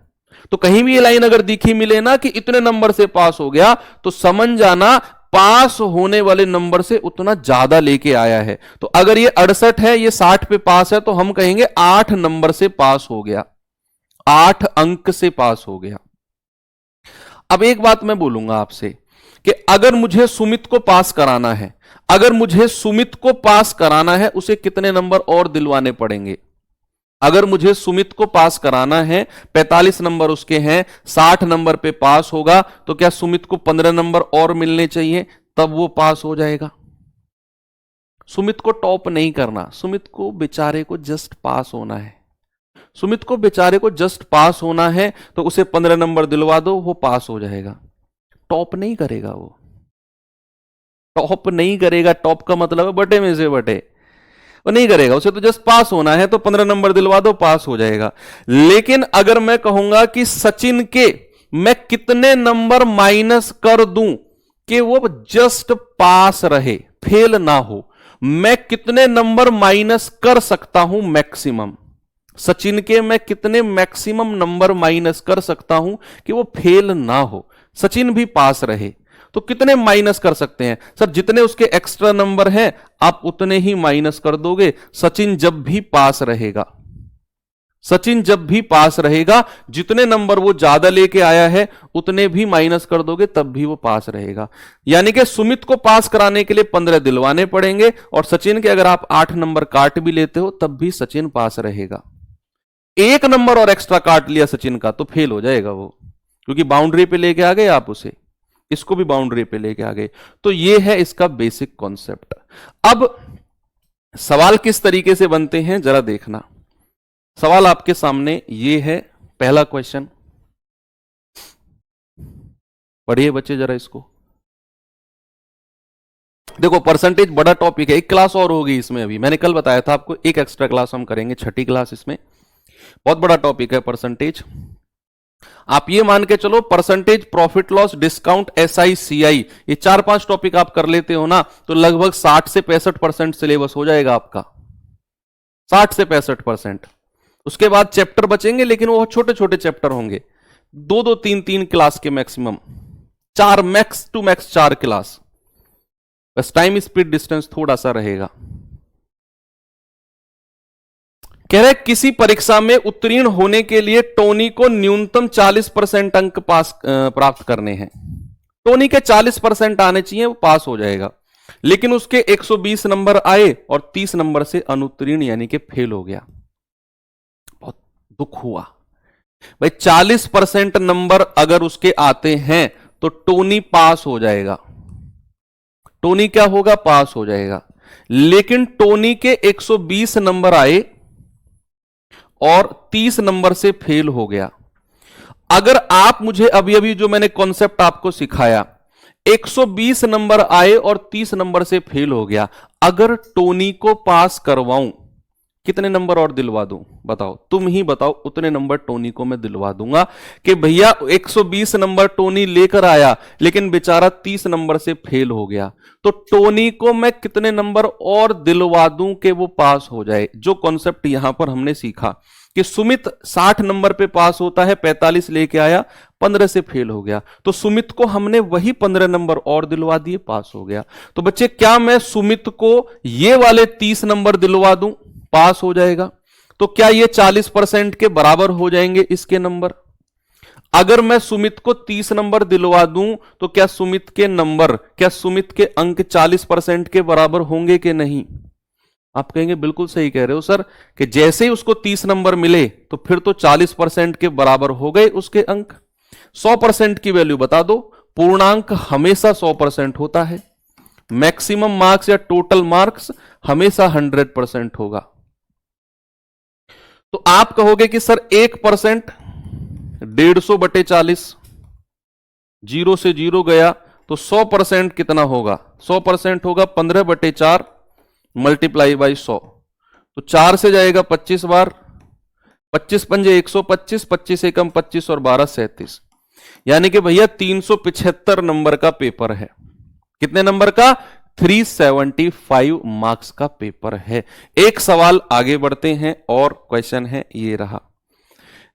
तो कहीं भी ये लाइन अगर दिखी मिले ना कि इतने नंबर से पास हो गया, तो समझ जाना पास होने वाले नंबर से उतना ज्यादा लेके आया है। तो अगर ये 68 है, ये 60 पे पास है, तो हम कहेंगे 8 नंबर से पास हो गया, 8 अंक से पास हो गया। अब एक बात मैं बोलूंगा आपसे कि अगर मुझे सुमित को पास कराना है, अगर मुझे सुमित को पास कराना है, उसे कितने नंबर और दिलवाने पड़ेंगे? अगर मुझे सुमित को पास कराना है, 45 नंबर उसके हैं, 60 नंबर पे पास होगा, तो क्या सुमित को 15 नंबर और मिलने चाहिए, तब वो पास हो जाएगा। सुमित को टॉप नहीं करना, सुमित को बेचारे को जस्ट पास होना है। सुमित को बेचारे को जस्ट पास होना है, तो उसे 15 नंबर दिलवा दो, वो पास हो जाएगा। टॉप नहीं करेगा, वो टॉप नहीं करेगा। टॉप का मतलब है बटे में से बटे, वो नहीं करेगा। उसे तो जस्ट पास होना है, तो 15 नंबर दिलवा दो, पास हो जाएगा। लेकिन अगर मैं कहूंगा कि सचिन के मैं कितने नंबर माइनस कर दूं कि वो जस्ट पास रहे, फेल ना हो, मैं कितने नंबर माइनस कर सकता हूं मैक्सिमम? सचिन के मैं कितने मैक्सिमम नंबर माइनस कर सकता हूं कि वो फेल ना हो, सचिन भी पास रहे? तो कितने माइनस कर सकते हैं सर? जितने उसके एक्स्ट्रा नंबर हैं आप उतने ही माइनस कर दोगे। सचिन जब भी पास रहेगा, सचिन जब भी पास रहेगा, जितने नंबर वो ज्यादा लेके आया है उतने भी माइनस कर दोगे, तब भी वो पास रहेगा। यानी कि सुमित को पास कराने के लिए 15 दिलवाने पड़ेंगे, और सचिन के अगर आप 8 नंबर काट भी लेते हो तब भी सचिन पास रहेगा। एक नंबर और एक्स्ट्रा काट लिया सचिन का तो फेल हो जाएगा वो, क्योंकि बाउंड्री पे लेके आ गए आप उसे, इसको भी बाउंड्री पे लेके आ गए। तो ये है इसका बेसिक कॉन्सेप्ट। अब सवाल किस तरीके से बनते हैं जरा देखना। सवाल आपके सामने ये है, पहला क्वेश्चन पढ़िए बच्चे जरा इसको। देखो परसेंटेज बड़ा टॉपिक है, एक क्लास और होगी इसमें। अभी मैंने कल बताया था आपको, एक एक्स्ट्रा क्लास हम करेंगे, 6ठी क्लास। इसमें बहुत बड़ा टॉपिक है परसेंटेज। आप ये मान के चलो percentage, profit loss, discount, SI, CI, ये 4-5 टॉपिक आप कर लेते हो ना, तो लगभग 60 से 65% सिलेबस हो जाएगा आपका, 60 से 65%। उसके बाद चैप्टर बचेंगे, लेकिन वो छोटे छोटे चैप्टर होंगे, 2-2, 3-3 क्लास के maximum, 4 max to max 4 class. बस टाइम, स्पीड, डिस्टेंस थोड़ा सा रहेगा। कह रहे किसी परीक्षा में उत्तीर्ण होने के लिए टोनी को न्यूनतम 40% अंक पास प्राप्त करने हैं। टोनी के 40% आने चाहिए, वो पास हो जाएगा। लेकिन उसके 120 नंबर आए और 30 नंबर से अनुत्तीर्ण यानी कि फेल हो गया। बहुत दुख हुआ भाई। 40% नंबर अगर उसके आते हैं तो टोनी पास हो जाएगा, टोनी क्या होगा, पास हो जाएगा। लेकिन टोनी के 120 नंबर आए और 30 नंबर से फेल हो गया। अगर आप मुझे अभी अभी जो मैंने कॉन्सेप्ट आपको सिखाया, 120 नंबर आए और 30 नंबर से फेल हो गया, अगर टोनी को पास करवाऊं कितने नंबर और दिलवा दूं? बताओ, तुम ही बताओ। उतने नंबर टोनी को मैं दिलवा दूंगा कि भैया 120 नंबर टोनी लेकर आया, लेकिन बेचारा 30 नंबर से फेल हो गया, तो टोनी को मैं कितने नंबर और दिलवा दूं कि वो पास हो जाए। जो कॉन्सेप्ट यहां पर हमने सीखा कि सुमित 60 नंबर पे पास होता है, 45 लेके आया, 15 से फेल हो गया, तो सुमित को हमने वही 15 नंबर और दिलवा दिए, पास हो गया। तो बच्चे क्या मैं सुमित को ये वाले 30 नंबर दिलवा दूं, पास हो जाएगा। तो क्या ये 40% के बराबर हो जाएंगे इसके नंबर? अगर मैं सुमित को 30 नंबर दिलवा दूं तो क्या सुमित के नंबर, क्या सुमित के अंक 40% के बराबर होंगे कि नहीं? आप कहेंगे बिल्कुल सही कह रहे हो सर, कि जैसे ही उसको 30 नंबर मिले तो फिर तो 40% के बराबर हो गए उसके अंक। 100% की वैल्यू बता दो। पूर्णांक हमेशा 100% होता है। मैक्सिमम मार्क्स या टोटल मार्क्स हमेशा 100% होगा। तो आप कहोगे कि सर 1%, 150/40, जीरो से जीरो गया तो 100% कितना होगा? 100% होगा 15/4 मल्टीप्लाई बाई 100। तो 4 से जाएगा 25 बार, 25 पंजे 125, 25 एकम 25 और 12 37। यानी कि भैया 375 नंबर का पेपर है। कितने नंबर का? 375 मार्क्स का पेपर है। एक सवाल आगे बढ़ते हैं और क्वेश्चन है ये रहा।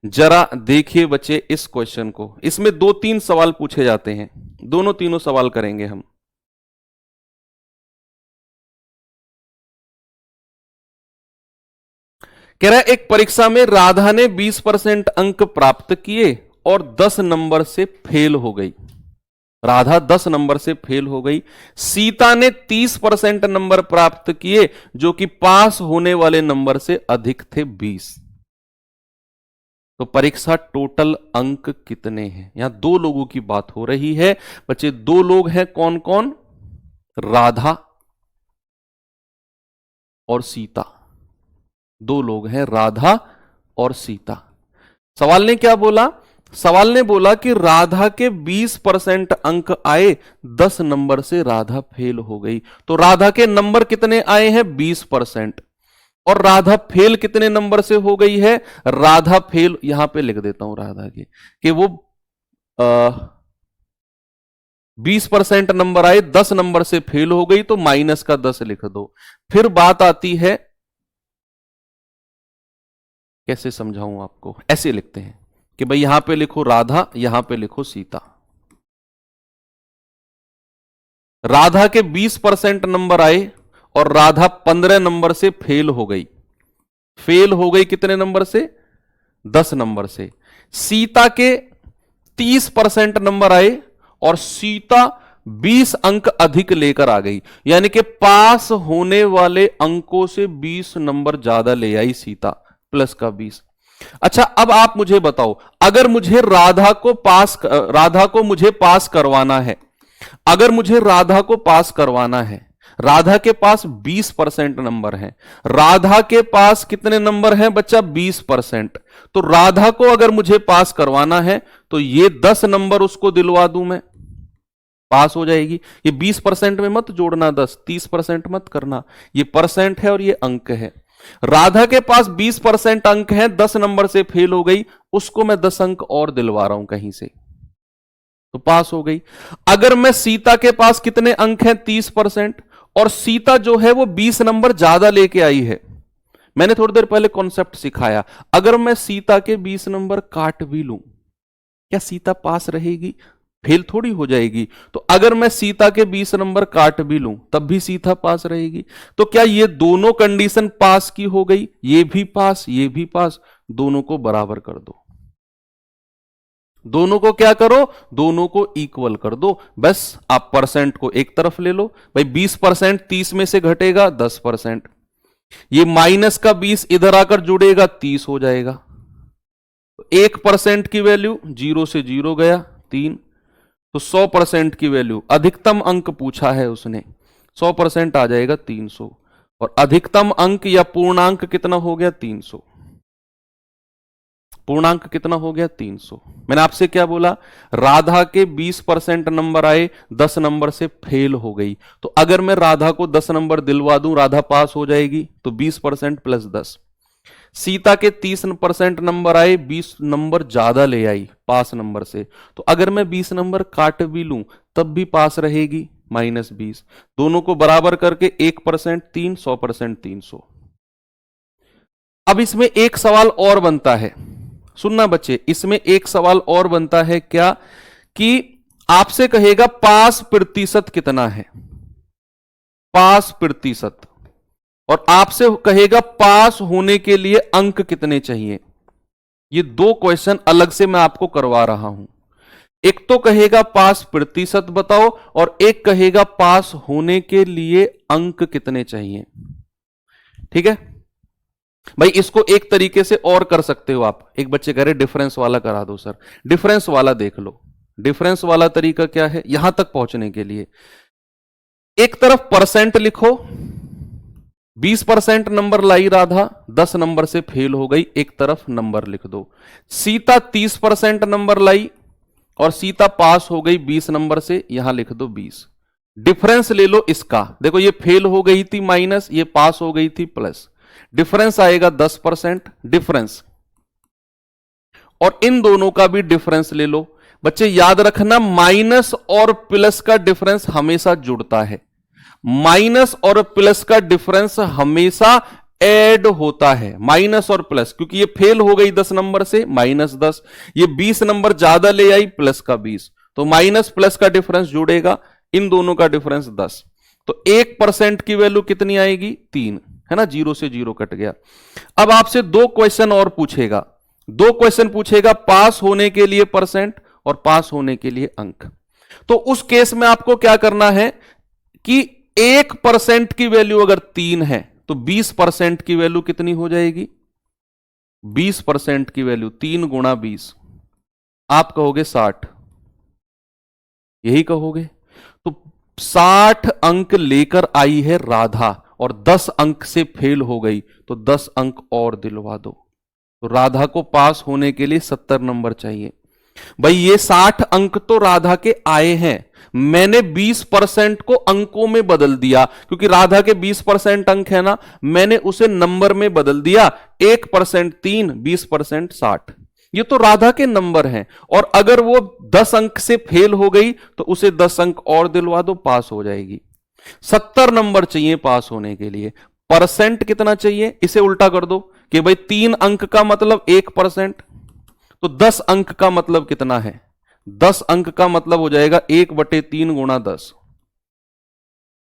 जरा देखिए बच्चे इस क्वेश्चन को। इसमें 2-3 सवाल पूछे जाते हैं, दोनों तीनों सवाल करेंगे हम। कह रहा है एक परीक्षा में राधा ने 20% अंक प्राप्त किए और 10 नंबर से फेल हो गई। राधा 10 नंबर से फेल हो गई। सीता ने 30% नंबर प्राप्त किए जो कि पास होने वाले नंबर से अधिक थे 20। तो परीक्षा टोटल अंक कितने हैं? यहां दो लोगों की बात हो रही है बच्चे। दो लोग हैं, कौन कौन? राधा और सीता। दो लोग हैं, राधा और सीता। सवाल ने क्या बोला? सवाल ने बोला कि राधा के 20% अंक आए, 10 नंबर से राधा फेल हो गई। तो राधा के नंबर कितने आए हैं? 20%। और राधा फेल कितने नंबर से हो गई है? राधा फेल, यहां पे लिख देता हूं राधा के, कि वो 20% नंबर आए, 10 नंबर से फेल हो गई, तो माइनस का 10 लिख दो। फिर बात आती है, कैसे समझाऊं आपको? ऐसे लिखते हैं कि भाई यहां पे लिखो राधा, यहां पे लिखो सीता। राधा के 20% नंबर आए और राधा 15 नंबर से फेल हो गई। फेल हो गई कितने नंबर से? 10 नंबर से। सीता के 30% नंबर आए और सीता 20 अंक अधिक लेकर आ गई, यानी कि पास होने वाले अंकों से 20 नंबर ज्यादा ले आई सीता, प्लस का 20। अच्छा, अब आप मुझे बताओ, अगर मुझे राधा को मुझे पास करवाना है, अगर मुझे राधा को पास करवाना है, राधा के पास 20% नंबर है। राधा के पास कितने नंबर हैं बच्चा? 20%। तो राधा को अगर मुझे पास करवाना है तो ये 10 नंबर उसको दिलवा दूं मैं, पास हो जाएगी। ये 20% में मत जोड़ना 10, 30% मत करना, ये परसेंट है और ये अंक है। राधा के पास 20% अंक है, 10 नंबर से फेल हो गई, उसको मैं 10 अंक और दिलवा रहा हूं कहीं से, तो पास हो गई। अगर मैं सीता के पास कितने अंक हैं? 30%, और सीता जो है वो 20 नंबर ज्यादा लेके आई है। मैंने थोड़ी देर पहले कॉन्सेप्ट सिखाया, अगर मैं सीता के 20 नंबर काट भी लूं, क्या सीता पास रहेगी? फेल थोड़ी हो जाएगी। तो अगर मैं सीता के 20 नंबर काट भी लूं तब भी सीता पास रहेगी। तो क्या ये दोनों कंडीशन पास की हो गई? ये भी पास, ये भी पास, दोनों को बराबर कर दो। दोनों को क्या करो? दोनों को इक्वल कर दो। बस आप परसेंट को एक तरफ ले लो भाई। 20% 30 में से घटेगा 10%, ये माइनस का 20 इधर आकर जुड़ेगा, 30 हो जाएगा। 1% की वैल्यू 0 से 0 गया 3, तो 100% की वैल्यू, अधिकतम अंक पूछा है उसने, 100% आ जाएगा 300। और अधिकतम अंक या पूर्णांक कितना हो गया? 300। पूर्णांक कितना हो गया? 300। मैंने आपसे क्या बोला? राधा के 20% नंबर आए, 10 नंबर से फेल हो गई। तो अगर मैं राधा को 10 नंबर दिलवा दूं, राधा पास हो जाएगी, तो 20% प्लस 10। सीता के 30% नंबर आए, 20 नंबर ज्यादा ले आई पास नंबर से, तो अगर मैं 20 नंबर काट भी लूं तब भी पास रहेगी, -20। दोनों को बराबर करके 1% 3, 100% 300। अब इसमें एक सवाल और बनता है, सुनना बच्चे, इसमें एक सवाल और बनता है क्या? कि आपसे कहेगा पास प्रतिशत कितना है, पास प्रतिशत, और आपसे कहेगा पास होने के लिए अंक कितने चाहिए। ये दो क्वेश्चन अलग से मैं आपको करवा रहा हूं। एक तो कहेगा पास प्रतिशत बताओ, और एक कहेगा पास होने के लिए अंक कितने चाहिए। ठीक है भाई, इसको एक तरीके से और कर सकते हो आप। एक बच्चे कह रहे डिफरेंस वाला करा दो सर, डिफरेंस वाला देख लो। डिफरेंस वाला तरीका क्या है यहां तक पहुंचने के लिए? एक तरफ परसेंट लिखो, 20% नंबर लाई राधा, 10 नंबर से फेल हो गई, एक तरफ नंबर लिख दो। सीता 30% नंबर लाई और सीता पास हो गई 20 नंबर से, यहां लिख दो 20। डिफरेंस ले लो इसका, देखो ये फेल हो गई थी माइनस, ये पास हो गई थी प्लस, डिफरेंस आएगा 10% डिफरेंस, और इन दोनों का भी डिफरेंस ले लो। बच्चे याद रखना, माइनस और प्लस का डिफरेंस हमेशा जुड़ता है, माइनस और प्लस का डिफरेंस हमेशा ऐड होता है, माइनस और प्लस। क्योंकि ये फेल हो गई 10 नंबर से, -10, ये 20 नंबर ज्यादा ले आई, प्लस का 20, तो माइनस प्लस का डिफरेंस जुड़ेगा, इन दोनों का डिफरेंस 10। तो 1% की वैल्यू कितनी आएगी? 3, है ना, 0 से 0 कट गया। अब आपसे 2 क्वेश्चन और पूछेगा, 2 क्वेश्चन पूछेगा पास होने के लिए परसेंट और पास होने के लिए अंक। तो उस केस में आपको क्या करना है कि 1% की वैल्यू अगर 3 है तो 20% की वैल्यू कितनी हो जाएगी? 20% की वैल्यू 3 गुणा 20, आप कहोगे 60, यही कहोगे। तो 60 अंक लेकर आई है राधा और 10 अंक से फेल हो गई, तो 10 अंक और दिलवा दो। तो राधा को पास होने के लिए 70 नंबर चाहिए। भाई ये 60 अंक तो राधा के आए हैं, मैंने 20% को अंकों में बदल दिया, क्योंकि राधा के 20% अंक है ना, मैंने उसे नंबर में बदल दिया। 1% 3, 20% 60, ये तो राधा के नंबर हैं। और अगर वो 10 अंक से फेल हो गई तो उसे 10 अंक और दिलवा दो, पास हो जाएगी। 70 नंबर चाहिए पास होने के लिए। परसेंट कितना चाहिए? इसे उल्टा कर दो कि भाई 3 अंक का मतलब 1%, तो 10 अंक का मतलब कितना है? 10 अंक का मतलब हो जाएगा 1/3 गुणा 10,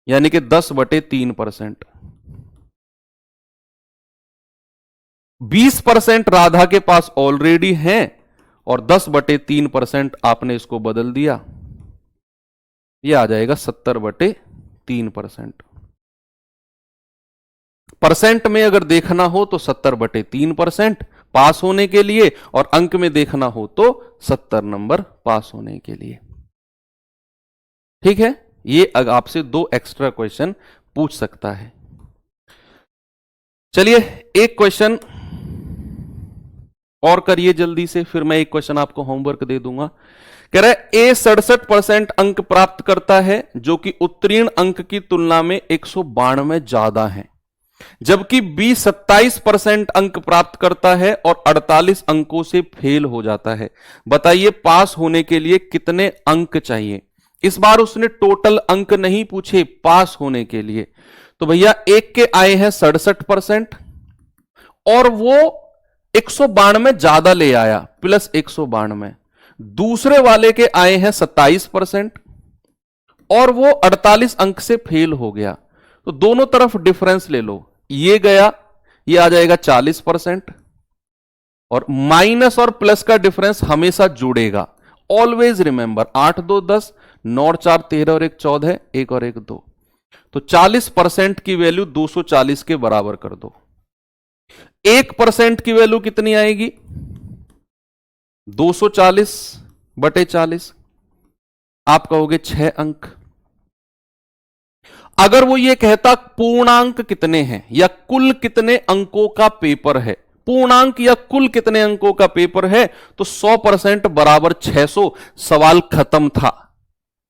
यानी कि 10/3%। 20% राधा के पास ऑलरेडी है और 10/3% आपने इसको बदल दिया, यह आ जाएगा 70/3%। परसेंट में अगर देखना हो तो 70/3% पास होने के लिए, और अंक में देखना हो तो 70 नंबर पास होने के लिए। ठीक है, ये आपसे 2 एक्स्ट्रा क्वेश्चन पूछ सकता है। चलिए एक क्वेश्चन और करिए जल्दी से, फिर मैं एक क्वेश्चन आपको होमवर्क दे दूंगा। कह रहा है ए 67% अंक प्राप्त करता है, जो कि उत्तीर्ण अंक की तुलना में 192 ज्यादा है, जबकि बी 27% अंक प्राप्त करता है और 48 अंकों से फेल हो जाता है। बताइए पास होने के लिए कितने अंक चाहिए? इस बार उसने टोटल अंक नहीं पूछे, पास होने के लिए। तो भैया एक के आए हैं 67% और वो 192 ज्यादा ले आया, प्लस 192। दूसरे वाले के आए हैं 27% और वो 48 अंक से फेल हो गया। तो दोनों तरफ डिफरेंस ले लो, ये गया, ये आ जाएगा 40%, और माइनस और प्लस का डिफरेंस हमेशा जुड़ेगा। ऑलवेज रिमेंबर, 8 2 10, 9 और 4 13 और 1 14, 1 और 1 2। तो 40% की वैल्यू 240 के बराबर कर दो। 1% की वैल्यू कितनी आएगी? 240/40, आप कहोगे 6 अंक। अगर वो ये कहता पूर्णांक कितने हैं या कुल कितने अंकों का पेपर है, पूर्णांक या कुल कितने अंकों का पेपर है, तो 100% बराबर 600, सवाल खत्म था।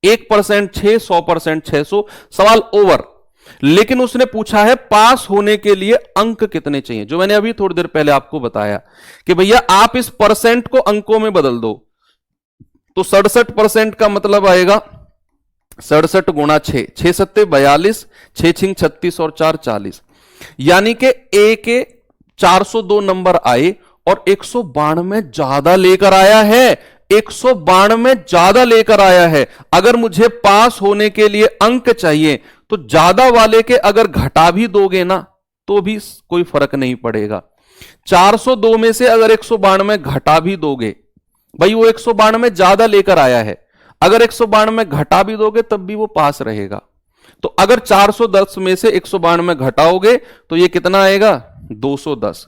1% 6, 100% 600, सवाल ओवर। लेकिन उसने पूछा है पास होने के लिए अंक कितने चाहिए, जो मैंने अभी थोड़ी देर पहले आपको बताया कि भैया आप इस परसेंट को अंकों में बदल दो, तो 67% का मतलब आएगा 67 गुणा 6, 6 सत्ते 42, 6 छिंग 36 और 4 40, यानी कि ए के 402 नंबर आए और 192 ज्यादा लेकर आया है, 192 ज्यादा लेकर आया है। अगर मुझे पास होने के लिए अंक चाहिए तो ज्यादा वाले के अगर घटा भी दोगे ना तो भी कोई फर्क नहीं पड़ेगा। 402 में से अगर 192 घटा भी दोगे, भाई वो 192 ज्यादा लेकर आया है, अगर 192 घटा भी दोगे तब भी वो पास रहेगा। तो अगर 410 में से 192 घटाओगे तो ये कितना आएगा? 210,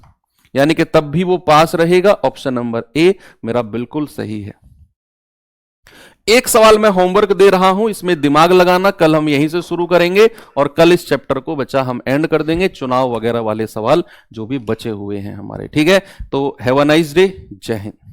यानी कि तब भी वो पास रहेगा। ऑप्शन नंबर ए मेरा बिल्कुल सही है। एक सवाल मैं होमवर्क दे रहा हूं, इसमें दिमाग लगाना। कल हम यहीं से शुरू करेंगे और कल इस चैप्टर को बच्चा हम एंड कर देंगे, चुनाव वगैरह वाले सवाल जो भी बचे हुए हैं हमारे। ठीक है, तो हैव अ नाइस डे, जय हिंद।